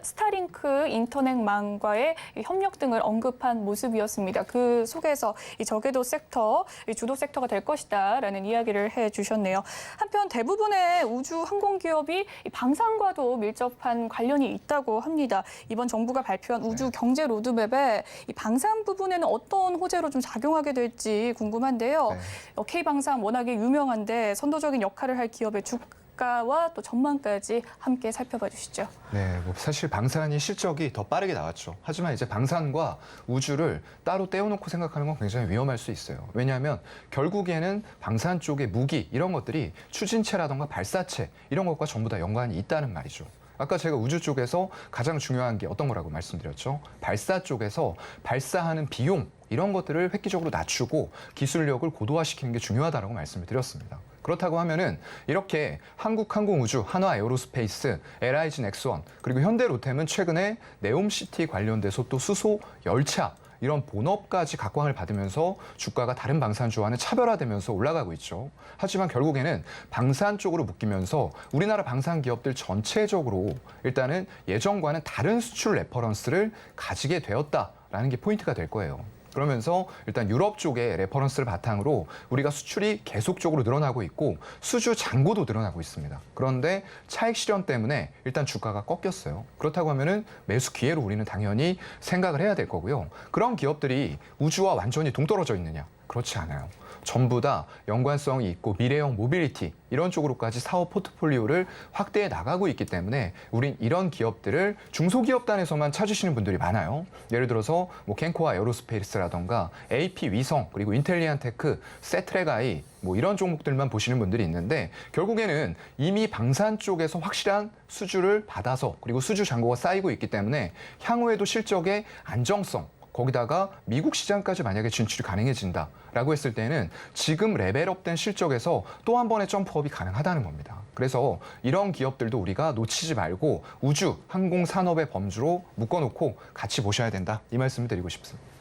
스타링크 인터넷망과의 협력 등을 언급한 모습이었습니다. 그 속에서 이 적외도 섹터, 이 주도 섹터가 될 것이다라는 이야기를 해주셨네요. 한편 대부분의 우주 항공 기업이 이 방산과도 밀접한 관련이 있다고 합니다. 이번 정부가 발표한 우주 경제 로드맵에 이 방산 부분에는 어떤 호재로 좀 작용하게 될지 궁금한데요. K방산 워낙에 유명한데 선도적인 역할을 할 기업의 주가와 또 전망까지 함께 살펴봐 주시죠. 네, 사실 방산이 실적이 더 빠르게 나왔죠. 하지만 이제 방산과 우주를 따로 떼어놓고 생각하는 건 굉장히 위험할 수 있어요. 왜냐하면 결국에는 방산 쪽의 무기 이런 것들이 추진체라던가 발사체 이런 것과 전부 다 연관이 있다는 말이죠. 아까 제가 우주 쪽에서 가장 중요한 게 어떤 거라고 말씀드렸죠? 발사 쪽에서 발사하는 비용 이런 것들을 획기적으로 낮추고 기술력을 고도화시키는 게 중요하다고 말씀을 드렸습니다. 그렇다고 하면은 이렇게 한국항공우주, 한화에어로스페이스, LIG 넥스원 그리고 현대로템은 최근에 네옴시티 관련돼서 또 수소 열차 이런 본업까지 각광을 받으면서 주가가 다른 방산주와는 차별화되면서 올라가고 있죠. 하지만 결국에는 방산 쪽으로 묶이면서 우리나라 방산 기업들 전체적으로 일단은 예전과는 다른 수출 레퍼런스를 가지게 되었다라는 게 포인트가 될 거예요. 그러면서 일단 유럽 쪽의 레퍼런스를 바탕으로 우리가 수출이 계속적으로 늘어나고 있고 수주 잔고도 늘어나고 있습니다. 그런데 차익 실현 때문에 일단 주가가 꺾였어요. 그렇다고 하면은 매수 기회로 우리는 당연히 생각을 해야 될 거고요. 그런 기업들이 우주와 완전히 동떨어져 있느냐? 그렇지 않아요. 전부 다 연관성이 있고 미래형 모빌리티 이런 쪽으로까지 사업 포트폴리오를 확대해 나가고 있기 때문에 우린 이런 기업들을 중소기업단에서만 찾으시는 분들이 많아요. 예를 들어서 뭐 캔코아 에어로스페이스라던가 AP 위성 그리고 인텔리안테크, 세트렉아이 뭐 이런 종목들만 보시는 분들이 있는데 결국에는 이미 방산 쪽에서 확실한 수주를 받아서 그리고 수주 잔고가 쌓이고 있기 때문에 향후에도 실적의 안정성 거기다가 미국 시장까지 만약에 진출이 가능해진다라고 했을 때는 지금 레벨업된 실적에서 또 한 번의 점프업이 가능하다는 겁니다. 그래서 이런 기업들도 우리가 놓치지 말고 우주, 항공 산업의 범주로 묶어놓고 같이 보셔야 된다. 이 말씀을 드리고 싶습니다.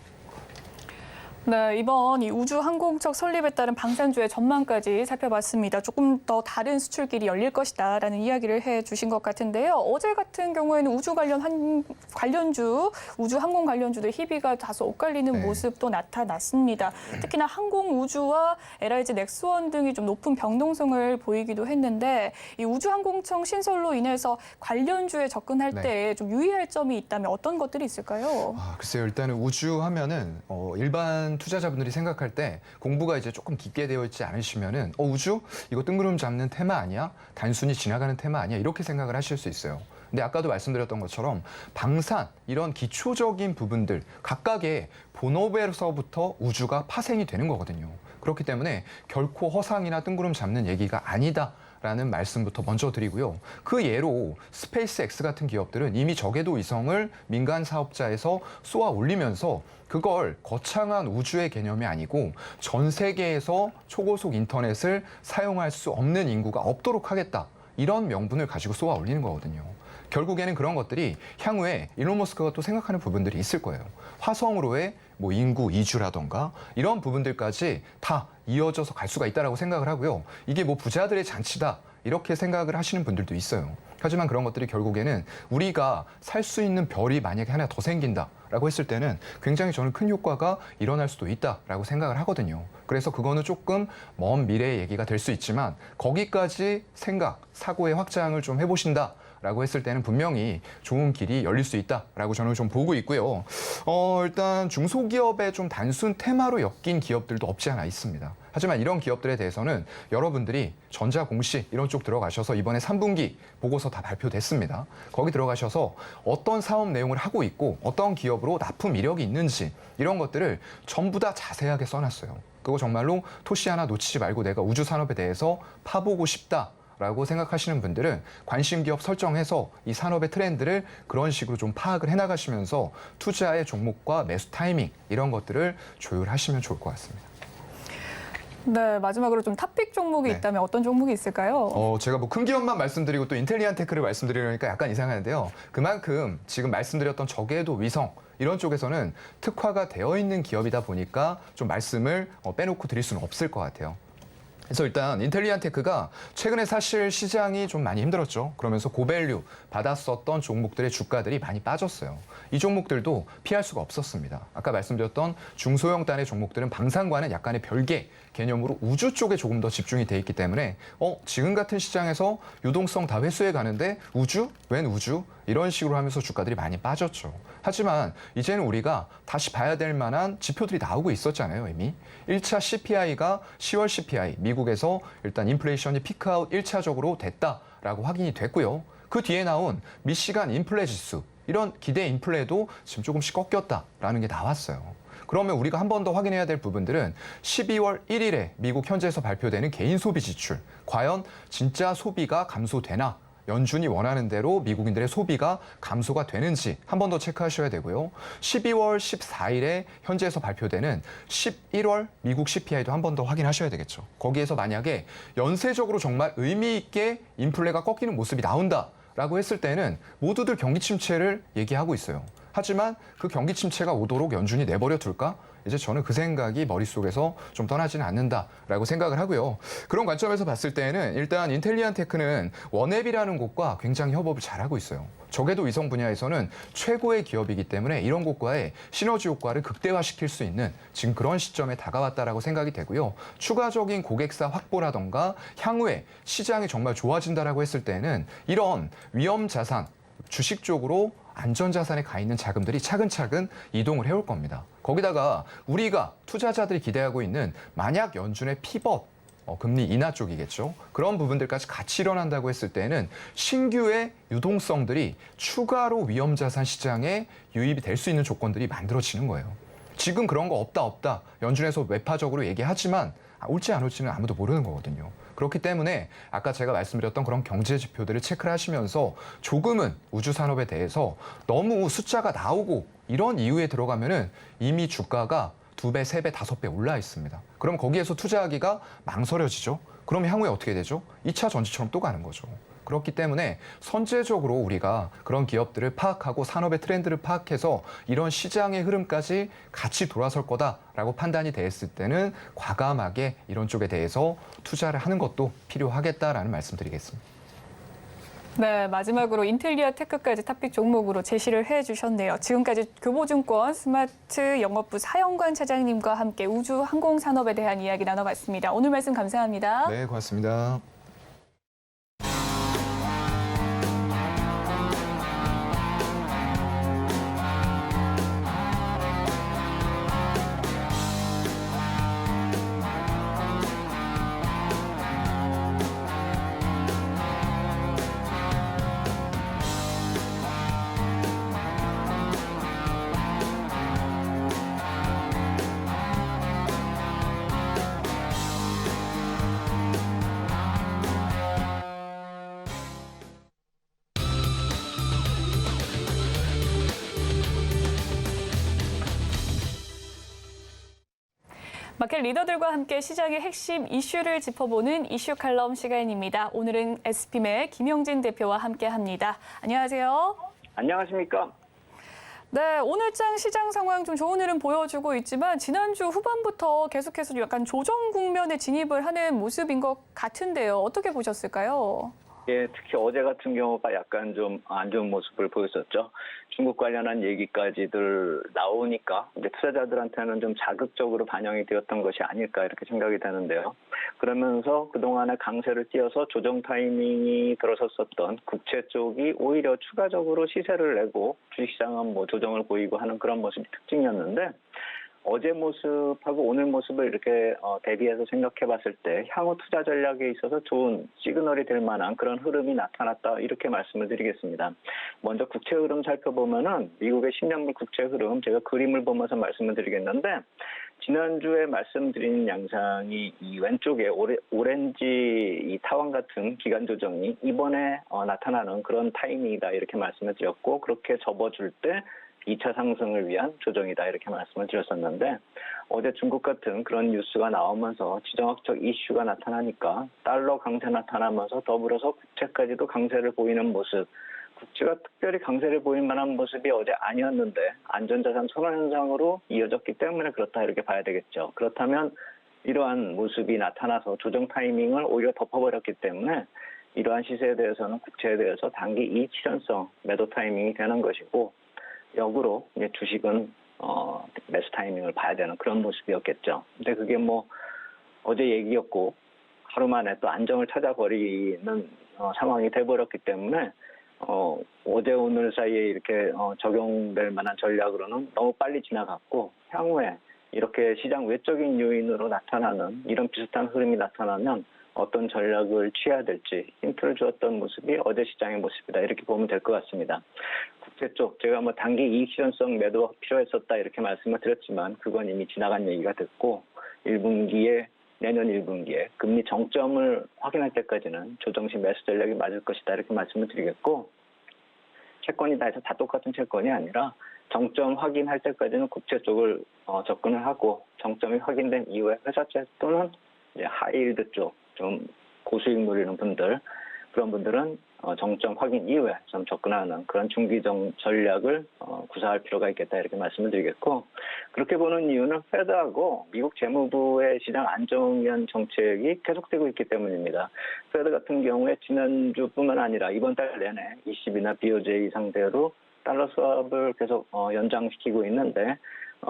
네, 이번 이 우주 항공척 설립에 따른 방산주의 전망까지 살펴봤습니다. 조금 더 다른 수출길이 열릴 것이다라는 이야기를 해주신 것 같은데요. 어제 같은 경우에는 우주 관련주, 우주 항공 관련주들 희비가 다소 엇갈리는 네. 모습도 나타났습니다. 특히나 항공 우주와 LIG 넥스원 등이 좀 높은 병동성을 보이기도 했는데 이 우주 항공청 신설로 인해서 관련주에 접근할 네. 때 좀 유의할 점이 있다면 어떤 것들이 있을까요? 글쎄요. 일단은 우주 하면은 일반 투자자분들이 생각할 때 공부가 이제 조금 깊게 되어 있지 않으시면은 우주? 이거 뜬구름 잡는 테마 아니야? 단순히 지나가는 테마 아니야? 이렇게 생각을 하실 수 있어요. 근데 아까도 말씀드렸던 것처럼 방산, 이런 기초적인 부분들 각각의 본업에서부터 우주가 파생이 되는 거거든요. 그렇기 때문에 결코 허상이나 뜬구름 잡는 얘기가 아니다. 라는 말씀부터 먼저 드리고요. 그 예로 스페이스X 같은 기업들은 이미 저궤도 위성을 민간 사업자에서 쏘아 올리면서 그걸 거창한 우주의 개념이 아니고 전 세계에서 초고속 인터넷을 사용할 수 없는 인구가 없도록 하겠다. 이런 명분을 가지고 쏘아 올리는 거거든요. 결국에는 그런 것들이 향후에 일론 머스크가 또 생각하는 부분들이 있을 거예요. 화성으로의 뭐 인구 이주라던가 이런 부분들까지 다 이어져서 갈 수가 있다라고 생각을 하고요. 이게 뭐 부자들의 잔치다 이렇게 생각을 하시는 분들도 있어요. 하지만 그런 것들이 결국에는 우리가 살 수 있는 별이 만약에 하나 더 생긴다라고 했을 때는 굉장히 저는 큰 효과가 일어날 수도 있다라고 생각을 하거든요. 그래서 그거는 조금 먼 미래의 얘기가 될 수 있지만 거기까지 생각, 사고의 확장을 좀 해보신다. 라고 했을 때는 분명히 좋은 길이 열릴 수 있다라고 저는 좀 보고 있고요. 일단 중소기업의 좀 단순 테마로 엮인 기업들도 없지 않아 있습니다. 하지만 이런 기업들에 대해서는 여러분들이 전자공시 이런 쪽 들어가셔서 이번에 3분기 보고서 다 발표됐습니다. 거기 들어가셔서 어떤 사업 내용을 하고 있고 어떤 기업으로 납품 이력이 있는지 이런 것들을 전부 다 자세하게 써놨어요. 그거 정말로 토시 하나 놓치지 말고 내가 우주 산업에 대해서 파보고 싶다. 라고 생각하시는 분들은 관심 기업 설정해서 이 산업의 트렌드를 그런 식으로 좀 파악을 해나가시면서 투자의 종목과 매수 타이밍 이런 것들을 조율하시면 좋을 것 같습니다. 네, 마지막으로 좀 탑픽 종목이 네. 있다면 어떤 종목이 있을까요? 제가 뭐 큰 기업만 말씀드리고 또 인텔리안테크를 말씀드리려니까 약간 이상하는데요. 그만큼 지금 말씀드렸던 저궤도 위성 이런 쪽에서는 특화가 되어 있는 기업이다 보니까 좀 말씀을 빼놓고 드릴 수는 없을 것 같아요. 그래서 일단 인텔리안테크가 최근에 사실 시장이 좀 많이 힘들었죠. 그러면서 고밸류 받았었던 종목들의 주가들이 많이 빠졌어요. 이 종목들도 피할 수가 없었습니다. 아까 말씀드렸던 중소형 단의 종목들은 방산과는 약간의 별개 개념으로 우주 쪽에 조금 더 집중이 돼 있기 때문에 지금 같은 시장에서 유동성 다 회수해 가는데 우주? 웬 우주? 이런 식으로 하면서 주가들이 많이 빠졌죠. 하지만 이제는 우리가 다시 봐야 될 만한 지표들이 나오고 있었잖아요, 이미. 1차 CPI가 10월 CPI, 미국에서 일단 인플레이션이 피크아웃 1차적으로 됐다라고 확인이 됐고요. 그 뒤에 나온 미시간 인플레 지수, 이런 기대 인플레도 지금 조금씩 꺾였다라는 게 나왔어요. 그러면 우리가 한 번 더 확인해야 될 부분들은 12월 1일에 미국 현지에서 발표되는 개인 소비 지출, 과연 진짜 소비가 감소되나? 연준이 원하는 대로 미국인들의 소비가 감소가 되는지 한 번 더 체크하셔야 되고요. 12월 14일에 현지에서 발표되는 11월 미국 CPI도 한 번 더 확인하셔야 되겠죠. 거기에서 만약에 연쇄적으로 정말 의미 있게 인플레가 꺾이는 모습이 나온다라고 했을 때는 모두들 경기 침체를 얘기하고 있어요. 하지만 그 경기 침체가 오도록 연준이 내버려 둘까? 이제 저는 그 생각이 머릿속에서 좀 떠나지는 않는다라고 생각을 하고요. 그런 관점에서 봤을 때는 일단 인텔리안테크는 원앱이라는 곳과 굉장히 협업을 잘하고 있어요. 저궤도 위성 분야에서는 최고의 기업이기 때문에 이런 곳과의 시너지 효과를 극대화시킬 수 있는 지금 그런 시점에 다가왔다라고 생각이 되고요. 추가적인 고객사 확보라던가 향후에 시장이 정말 좋아진다라고 했을 때는 이런 위험 자산, 주식 쪽으로 안전자산에 가 있는 자금들이 차근차근 이동을 해올 겁니다. 거기다가 우리가 투자자들이 기대하고 있는 만약 연준의 피벗, 금리 인하 쪽이겠죠. 그런 부분들까지 같이 일어난다고 했을 때는 신규의 유동성들이 추가로 위험자산 시장에 유입이 될 수 있는 조건들이 만들어지는 거예요. 지금 그런 거 없다. 연준에서 외파적으로 얘기하지만 올지 안 올지는 아무도 모르는 거거든요. 그렇기 때문에 아까 제가 말씀드렸던 그런 경제 지표들을 체크를 하시면서 조금은 우주산업에 대해서 너무 숫자가 나오고 이런 이유에 들어가면은 이미 주가가 2배, 3배, 5배 올라 있습니다. 그럼 거기에서 투자하기가 망설여지죠. 그럼 향후에 어떻게 되죠? 2차 전지처럼 또 가는 거죠. 그렇기 때문에 선제적으로 우리가 그런 기업들을 파악하고 산업의 트렌드를 파악해서 이런 시장의 흐름까지 같이 돌아설 거다라고 판단이 됐을 때는 과감하게 이런 쪽에 대해서 투자를 하는 것도 필요하겠다라는 말씀드리겠습니다. 네, 마지막으로 인텔리아테크까지 탑픽 종목으로 제시를 해주셨네요. 지금까지 교보증권 스마트 영업부 사영관 차장님과 함께 우주 항공 산업에 대한 이야기 나눠봤습니다. 오늘 말씀 감사합니다. 네, 고맙습니다. 마켓 리더들과 함께 시장의 핵심 이슈를 짚어보는 이슈 칼럼 시간입니다. 오늘은 SPM의 김영진 대표와 함께합니다. 안녕하세요. 안녕하십니까? 네, 오늘장 시장 상황 좀 좋은 흐름 보여주고 있지만 지난주 후반부터 계속해서 약간 조정 국면에 진입을 하는 모습인 것 같은데요. 어떻게 보셨을까요? 예, 특히 어제 같은 경우가 약간 좀 안 좋은 모습을 보였었죠. 중국 관련한 얘기까지들 나오니까 이제 투자자들한테는 좀 자극적으로 반영이 되었던 것이 아닐까 이렇게 생각이 되는데요. 그러면서 그동안의 강세를 띄어서 조정 타이밍이 들어섰었던 국채 쪽이 오히려 추가적으로 시세를 내고 주식시장은 뭐 조정을 보이고 하는 그런 모습이 특징이었는데 어제 모습하고 오늘 모습을 이렇게 대비해서 생각해 봤을 때 향후 투자 전략에 있어서 좋은 시그널이 될 만한 그런 흐름이 나타났다 이렇게 말씀을 드리겠습니다. 먼저 국채 흐름 살펴보면은 미국의 10년물 국채 흐름 제가 그림을 보면서 말씀을 드리겠는데 지난주에 말씀드린 양상이 이 왼쪽에 오렌지 이 타원 같은 기간 조정이 이번에 나타나는 그런 타이밍이다 이렇게 말씀을 드렸고 그렇게 접어줄 때 2차 상승을 위한 조정이다 이렇게 말씀을 드렸었는데 어제 중국 같은 그런 뉴스가 나오면서 지정학적 이슈가 나타나니까 달러 강세 나타나면서 더불어서 국채까지도 강세를 보이는 모습 국채가 특별히 강세를 보일 만한 모습이 어제 아니었는데 안전자산 선호 현상으로 이어졌기 때문에 그렇다 이렇게 봐야 되겠죠. 그렇다면 이러한 모습이 나타나서 조정 타이밍을 오히려 덮어버렸기 때문에 이러한 시세에 대해서는 국채에 대해서 단기 이익 실현성 매도 타이밍이 되는 것이고 역으로 이제 주식은 매수 타이밍을 봐야 되는 그런 모습이었겠죠. 근데 그게 뭐 어제 얘기였고 하루 만에 또 안정을 찾아버리는 상황이 돼버렸기 때문에 어제 오늘 사이에 이렇게 적용될 만한 전략으로는 너무 빨리 지나갔고 향후에 이렇게 시장 외적인 요인으로 나타나는 이런 비슷한 흐름이 나타나면 어떤 전략을 취해야 될지 힌트를 주었던 모습이 어제 시장의 모습이다 이렇게 보면 될 것 같습니다. 국채 쪽 제가 뭐 단기 이익 실현성 매도가 필요했었다 이렇게 말씀을 드렸지만 그건 이미 지나간 얘기가 됐고 1분기에 내년 1분기에 금리 정점을 확인할 때까지는 조정시 매수 전략이 맞을 것이다 이렇게 말씀을 드리겠고, 채권이 다 해서 다 똑같은 채권이 아니라 정점 확인할 때까지는 국채 쪽을 접근을 하고, 정점이 확인된 이후에 회사채 또는 이제 하이힐드 쪽 좀 고수익 노리는 분들, 그런 분들은 정점 확인 이후에 좀 접근하는 그런 중기적 전략을 구사할 필요가 있겠다 이렇게 말씀을 드리겠고, 그렇게 보는 이유는 페드하고 미국 재무부의 시장 안정 위한 정책이 계속되고 있기 때문입니다. 페드 같은 경우에 지난주뿐만 아니라 이번 달 내내 ECB나 BOJ 상대로 달러 수합을 계속 연장시키고 있는데,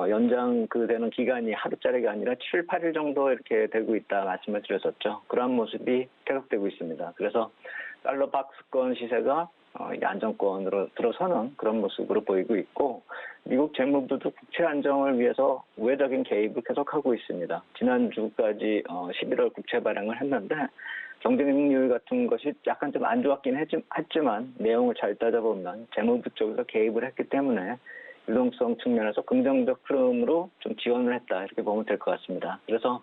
연장 되는 기간이 하루짜리가 아니라 7, 8일 정도 이렇게 되고 있다 말씀을 드렸었죠. 그러한 모습이 계속되고 있습니다. 그래서 달러 박스권 시세가 이게 안정권으로 들어서는 그런 모습으로 보이고 있고, 미국 재무부도 국채 안정을 위해서 우회적인 개입을 계속하고 있습니다. 지난주까지 11월 국채 발행을 했는데, 경쟁률 같은 것이 약간 좀 안 좋았긴 했지만 내용을 잘 따져보면 재무부 쪽에서 개입을 했기 때문에 유동성 측면에서 긍정적 흐름으로 좀 지원을 했다 이렇게 보면 될 것 같습니다. 그래서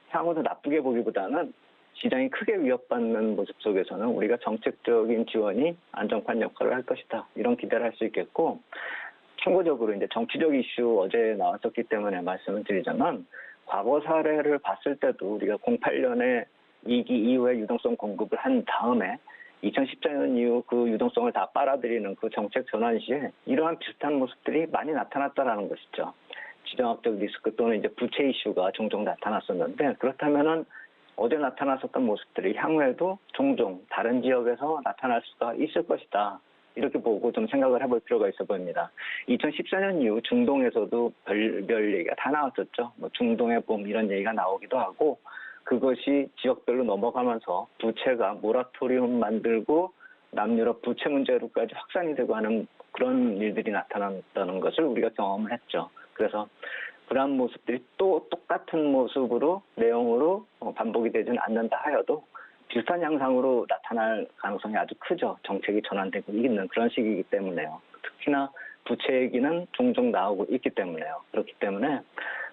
향후도 나쁘게 보기보다는 시장이 크게 위협받는 모습 속에서는 우리가 정책적인 지원이 안정판 역할을 할 것이다 이런 기대를 할 수 있겠고, 참고적으로 이제 정치적 이슈 어제 나왔었기 때문에 말씀을 드리자면, 과거 사례를 봤을 때도 우리가 08년에 2기 이후에 유동성 공급을 한 다음에 2014년 이후 그 유동성을 다 빨아들이는 그 정책 전환 시에 이러한 비슷한 모습들이 많이 나타났다라는 것이죠. 지정학적 리스크 또는 이제 부채 이슈가 종종 나타났었는데, 그렇다면은 어제 나타났었던 모습들이 향후에도 종종 다른 지역에서 나타날 수가 있을 것이다. 이렇게 보고 좀 생각을 해볼 필요가 있어 보입니다. 2014년 이후 중동에서도 별별 얘기가 다 나왔었죠. 뭐 중동의 봄 이런 얘기가 나오기도 하고, 그것이 지역별로 넘어가면서 부채가 모라토리움 만들고 남유럽 부채 문제로까지 확산이 되고 하는 그런 일들이 나타났다는 것을 우리가 경험을 했죠. 그래서 그러한 모습들이 또 똑같은 모습으로 내용으로 반복이 되지는 않는다 하여도 비슷한 양상으로 나타날 가능성이 아주 크죠. 정책이 전환되고 있는 그런 시기이기 때문에요. 특히나 부채 얘기는 종종 나오고 있기 때문에요. 그렇기 때문에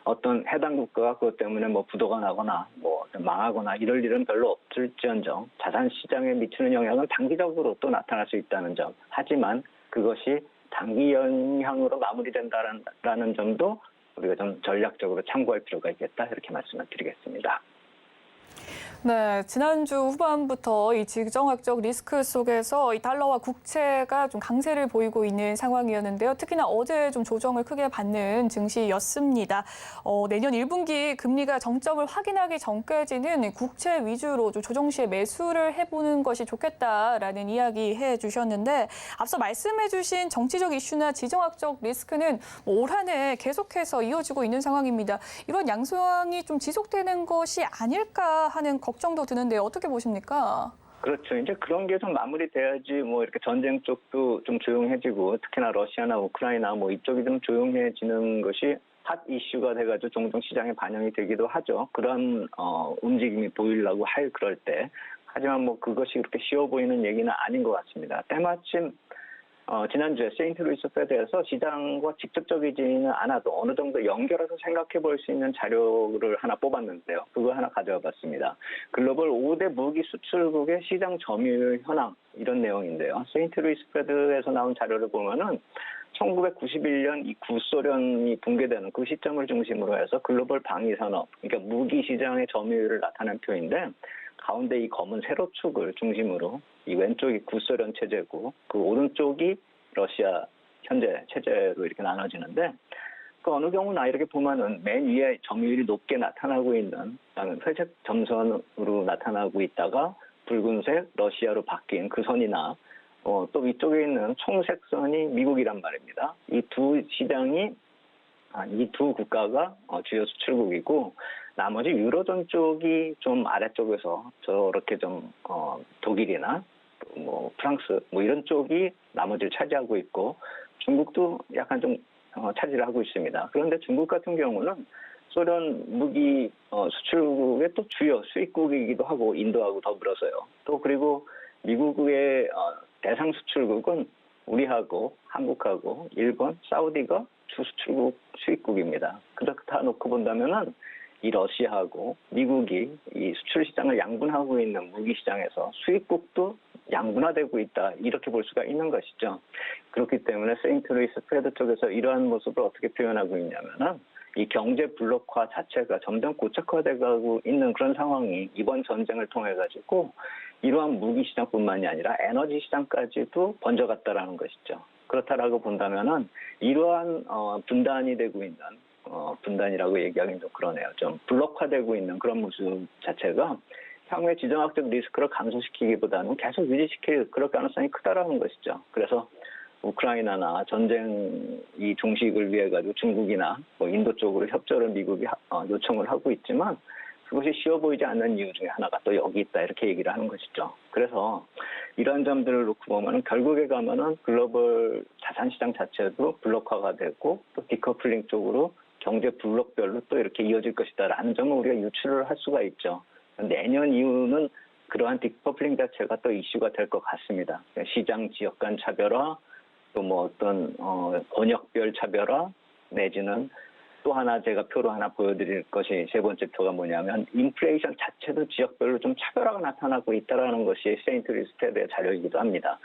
어떤 해당 국가가 그것 때문에 뭐 부도가 나거나 뭐 망하거나 이럴 일은 별로 없을지언정 자산 시장에 미치는 영향은 단기적으로 또 나타날 수 있다는 점. 하지만 그것이 단기 영향으로 마무리된다라는 점도 우리가 좀 전략적으로 참고할 필요가 있겠다 이렇게 말씀을 드리겠습니다. 네, 지난주 후반부터 이 지정학적 리스크 속에서 이 달러와 국채가 좀 강세를 보이고 있는 상황이었는데요. 특히나 어제 좀 조정을 크게 받는 증시였습니다. 내년 1분기 금리가 정점을 확인하기 전까지는 국채 위주로 좀 조정 시에 매수를 해보는 것이 좋겠다라는 이야기 해주셨는데, 앞서 말씀해주신 정치적 이슈나 지정학적 리스크는 올 한 해 계속해서 이어지고 있는 상황입니다. 이런 양상이 좀 지속되는 것이 아닐까 하는 걱정도 드는데 어떻게 보십니까? 그렇죠. 이제 그런 게 좀 마무리돼야지 뭐 이렇게 전쟁 쪽도 좀 조용해지고, 특히나 러시아나 우크라이나 뭐 이쪽이 좀 조용해지는 것이 핫 이슈가 돼가지고 종종 시장에 반영이 되기도 하죠. 그런 움직임이 보이려고 할 그럴 때. 하지만 뭐 그것이 그렇게 쉬워 보이는 얘기는 아닌 것 같습니다. 때마침 지난주에 세인트루이스 페드에서 시장과 직접적이지는 않아도 어느 정도 연결해서 생각해 볼 수 있는 자료를 하나 뽑았는데요. 그거 하나 가져와 봤습니다. 글로벌 5대 무기 수출국의 시장 점유율 현황, 이런 내용인데요. 세인트루이스 페드에서 나온 자료를 보면은 1991년 이 구소련이 붕괴되는 그 시점을 중심으로 해서 글로벌 방위산업, 그러니까 무기 시장의 점유율을 나타낸 표인데, 가운데 이 검은 세로축을 중심으로 이 왼쪽이 구소련 체제고 그 오른쪽이 러시아 현재 체제로 이렇게 나눠지는데, 그 어느 경우나 이렇게 보면은 맨 위에 점유율이 높게 나타나고 있는 회색 점선으로 나타나고 있다가 붉은색 러시아로 바뀐 그 선이나 또 위쪽에 있는 청색 선이 미국이란 말입니다. 이 두 시장이 이 두 국가가 주요 수출국이고, 나머지 유로존 쪽이 좀 아래쪽에서 저렇게 좀 독일이나 뭐 프랑스 뭐 이런 쪽이 나머지를 차지하고 있고, 중국도 약간 좀 차지를 하고 있습니다. 그런데 중국 같은 경우는 소련 무기 수출국의 또 주요 수입국이기도 하고, 인도하고 더불어서요. 또 그리고 미국의 대상 수출국은 우리하고 한국하고 일본, 사우디가 주 수출국 수입국입니다. 그렇게 다 놓고 본다면은 이 러시아하고 미국이 이 수출 시장을 양분하고 있는 무기 시장에서 수입국도 양분화되고 있다, 이렇게 볼 수가 있는 것이죠. 그렇기 때문에 세인트루이스 페드 쪽에서 이러한 모습을 어떻게 표현하고 있냐면은 이 경제 블록화 자체가 점점 고착화되고 있는 그런 상황이 이번 전쟁을 통해 가지고 이러한 무기 시장뿐만이 아니라 에너지 시장까지도 번져갔다라는 것이죠. 그렇다라고 본다면은 이러한 분단이 되고 있는 분단이라고 얘기하기는 좀 그러네요. 좀 블록화되고 있는 그런 모습 자체가 향후에 지정학적 리스크를 감소시키기보다는 계속 유지시킬 그럴 가능성이 크다라는 것이죠. 그래서 우크라이나나 전쟁 이 종식을 위해 가지고 중국이나 뭐 인도 쪽으로 협조를 미국이 요청을 하고 있지만 그것이 쉬워 보이지 않는 이유 중에 하나가 또 여기 있다, 이렇게 얘기를 하는 것이죠. 그래서 이런 점들을 놓고 보면은 결국에 가면은 글로벌 자산시장 자체도 블록화가 되고 또 디커플링 쪽으로 경제 블록별로 또 이렇게 이어질 것이다라는 점을 우리가 유추를 할 수가 있죠. 내년 이후는 그러한 디커플링 자체가 또 이슈가 될 것 같습니다. 시장 지역 간 차별화, 또 뭐 어떤 권역별 차별화, 내지는 또 하나 제가 표로 하나 보여드릴 것이 세 번째 표가 뭐냐면 인플레이션 자체도 지역별로 좀 차별화가 나타나고 있다는 것이 세인트루이스 페드의 자료이기도 합니다.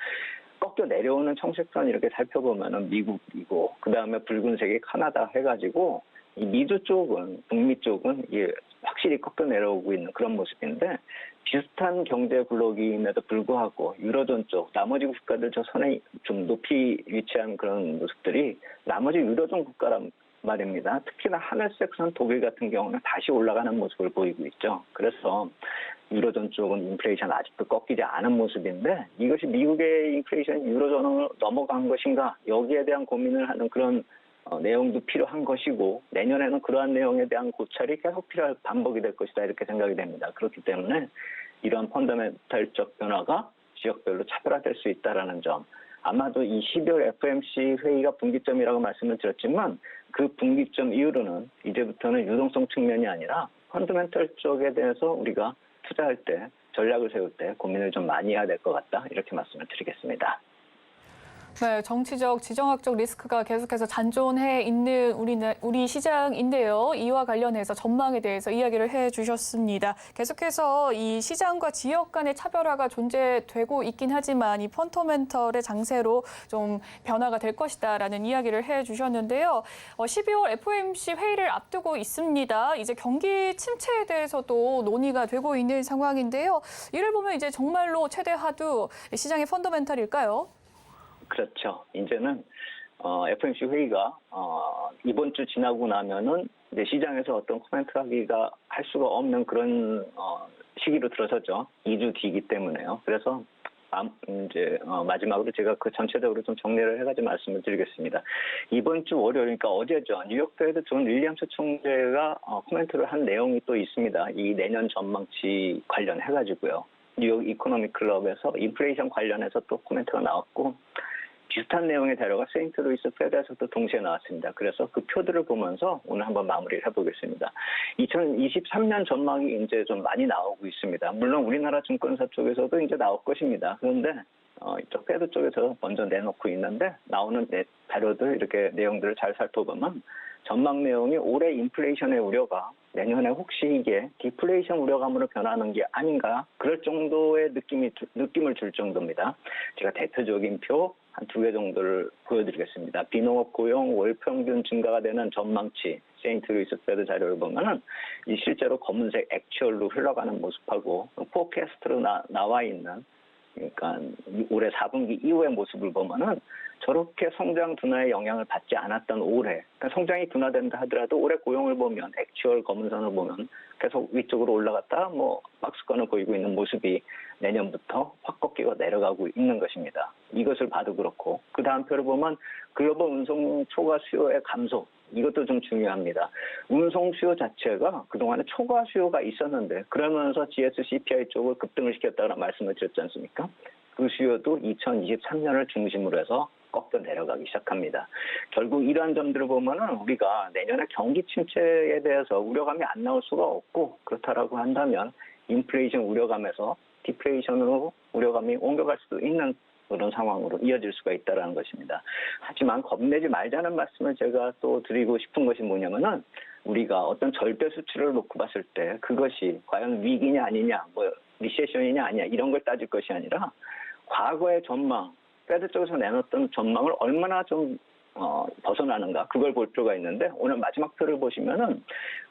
꺾여 내려오는 청색선 이렇게 살펴보면은 미국이고 그 다음에 붉은색이 카나다 해가지고 이 미주 쪽은, 북미 쪽은 확실히 꺾여 내려오고 있는 그런 모습인데, 비슷한 경제 블록임에도 불구하고 유로존 쪽 나머지 국가들 저 선에 좀 높이 위치한 그런 모습들이 나머지 유로존 국가란 말입니다. 특히나 하늘색 선 독일 같은 경우는 다시 올라가는 모습을 보이고 있죠. 그래서 유로존 쪽은 인플레이션 아직도 꺾이지 않은 모습인데, 이것이 미국의 인플레이션 유로존을 넘어간 것인가, 여기에 대한 고민을 하는 그런 내용도 필요한 것이고, 내년에는 그러한 내용에 대한 고찰이 계속 필요할 반복이 될 것이다, 이렇게 생각이 됩니다. 그렇기 때문에 이러한 펀더멘탈적 변화가 지역별로 차별화될 수 있다는 점, 아마도 이 12월 FOMC 회의가 분기점이라고 말씀을 드렸지만 그 분기점 이후로는 이제부터는 유동성 측면이 아니라 펀더멘탈 쪽에 대해서 우리가 투자할 때, 전략을 세울 때 고민을 좀 많이 해야 될 것 같다, 이렇게 말씀을 드리겠습니다. 네, 정치적, 지정학적 리스크가 계속해서 잔존해 있는 우리 시장인데요. 이와 관련해서 전망에 대해서 이야기를 해주셨습니다. 계속해서 이 시장과 지역 간의 차별화가 존재되고 있긴 하지만 이 펀더멘털의 장세로 좀 변화가 될 것이다라는 이야기를 해주셨는데요. 12월 FOMC 회의를 앞두고 있습니다. 이제 경기 침체에 대해서도 논의가 되고 있는 상황인데요. 이를 보면 이제 정말로 최대 하두 시장의 펀더멘털일까요? 그렇죠. 이제는 FOMC 회의가 이번 주 지나고 나면은 이제 시장에서 어떤 코멘트하기가 할 수가 없는 그런 시기로 들어서죠. 2주 뒤이기 때문에요. 그래서 이제 마지막으로 제가 그 전체적으로 좀 정리를 해가지고 말씀을 드리겠습니다. 이번 주 월요일, 그러니까 어제죠. 뉴욕 페드 존 윌리엄스 총재가 코멘트를 한 내용이 또 있습니다. 이 내년 전망치 관련해가지고요. 뉴욕 이코노미 클럽에서 인플레이션 관련해서 또 코멘트가 나왔고, 비슷한 내용의 자료가 세인트루이스 페드에서도 동시에 나왔습니다. 그래서 그 표들을 보면서 오늘 한번 마무리를 해보겠습니다. 2023년 전망이 이제 좀 많이 나오고 있습니다. 물론 우리나라 증권사 쪽에서도 이제 나올 것입니다. 그런데 이쪽 페드 쪽에서 먼저 내놓고 있는데, 나오는 자료들, 이렇게 내용들을 잘 살펴보면 전망 내용이 올해 인플레이션의 우려가 내년에 혹시 이게 디플레이션 우려감으로 변하는 게 아닌가, 그럴 정도의 느낌을 줄 정도입니다. 제가 대표적인 표 한 2개 정도를 보여드리겠습니다. 비농업 고용 월 평균 증가가 되는 전망치, 세인트루이스 페드 자료를 보면은 이 실제로 검은색 액츄얼로 흘러가는 모습하고 포캐스트로 나와 있는, 그러니까 올해 4분기 이후의 모습을 보면은 저렇게 성장 둔화의 영향을 받지 않았던 올해, 그러니까 성장이 둔화된다 하더라도 올해 고용을 보면 액츄얼 검은선을 보면 계속 위쪽으로 올라갔다 박스권을 보이고 있는 모습이 내년부터 확 꺾이고 내려가고 있는 것입니다. 이것을 봐도 그렇고, 그 다음 표를 보면 글로벌 운송 초과 수요의 감소, 이것도 좀 중요합니다. 운송 수요 자체가 그동안에 초과 수요가 있었는데 그러면서 GS CPI 쪽을 급등을 시켰다고 말씀을 드렸지 않습니까? 그 수요도 2023년을 중심으로 해서 꺾여 내려가기 시작합니다. 결국 이러한 점들을 보면은 우리가 내년에 경기 침체에 대해서 우려감이 안 나올 수가 없고, 그렇다라고 한다면 인플레이션 우려감에서 디플레이션으로 우려감이 옮겨갈 수도 있는 그런 상황으로 이어질 수가 있다는 것입니다. 하지만 겁내지 말자는 말씀을 제가 또 드리고 싶은 것이 뭐냐면은 우리가 어떤 절대 수치를 놓고 봤을 때 그것이 과연 위기냐 아니냐, 뭐 리세션이냐 아니냐 이런 걸 따질 것이 아니라 과거의 전망, 페드 쪽에서 내놨던 전망을 얼마나 좀 벗어나는가 그걸 볼 필요가 있는데 오늘 마지막 표를 보시면은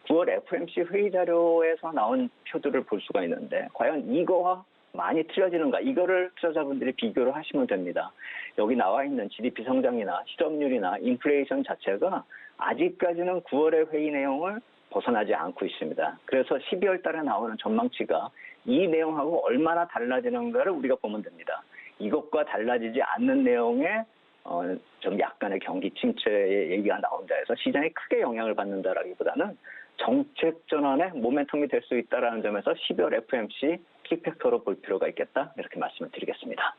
9월 FOMC 회의 자료에서 나온 표들을 볼 수가 있는데 과연 이거와 많이 틀려지는가 이거를 투자자분들이 비교를 하시면 됩니다. 여기 나와 있는 GDP 성장이나 실업률이나 인플레이션 자체가 아직까지는 9월의 회의 내용을 벗어나지 않고 있습니다. 그래서 12월 달에 나오는 전망치가 이 내용하고 얼마나 달라지는가를 우리가 보면 됩니다. 이것과 달라지지 않는 내용에 좀 약간의 경기 침체의 얘기가 나온다 해서 시장이 크게 영향을 받는다라기보다는 정책 전환의 모멘텀이 될 수 있다는 점에서 12월 FOMC 키팩터로 볼 필요가 있겠다 이렇게 말씀을 드리겠습니다.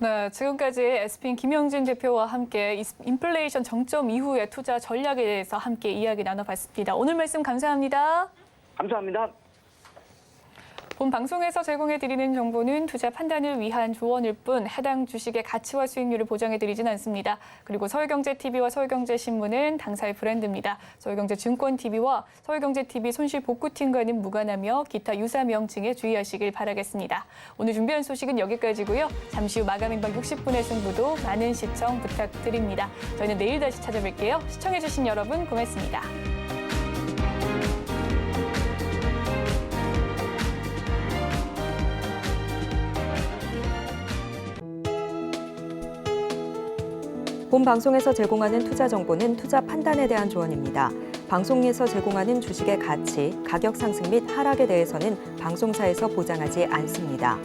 네, 지금까지 에스핀 김영진 대표와 함께 인플레이션 정점 이후의 투자 전략에 대해서 함께 이야기 나눠봤습니다. 오늘 말씀 감사합니다. 감사합니다. 본 방송에서 제공해드리는 정보는 투자 판단을 위한 조언일 뿐 해당 주식의 가치와 수익률을 보장해드리진 않습니다. 그리고 서울경제TV와 서울경제신문은 당사의 브랜드입니다. 서울경제증권TV와 서울경제TV 손실복구팀과는 무관하며 기타 유사 명칭에 주의하시길 바라겠습니다. 오늘 준비한 소식은 여기까지고요. 잠시 후 마감 임박 60분의 승부도 많은 시청 부탁드립니다. 저희는 내일 다시 찾아뵐게요. 시청해주신 여러분 고맙습니다. 본 방송에서 제공하는 투자 정보는 투자 판단에 대한 조언입니다. 방송에서 제공하는 주식의 가치, 가격 상승 및 하락에 대해서는 방송사에서 보장하지 않습니다.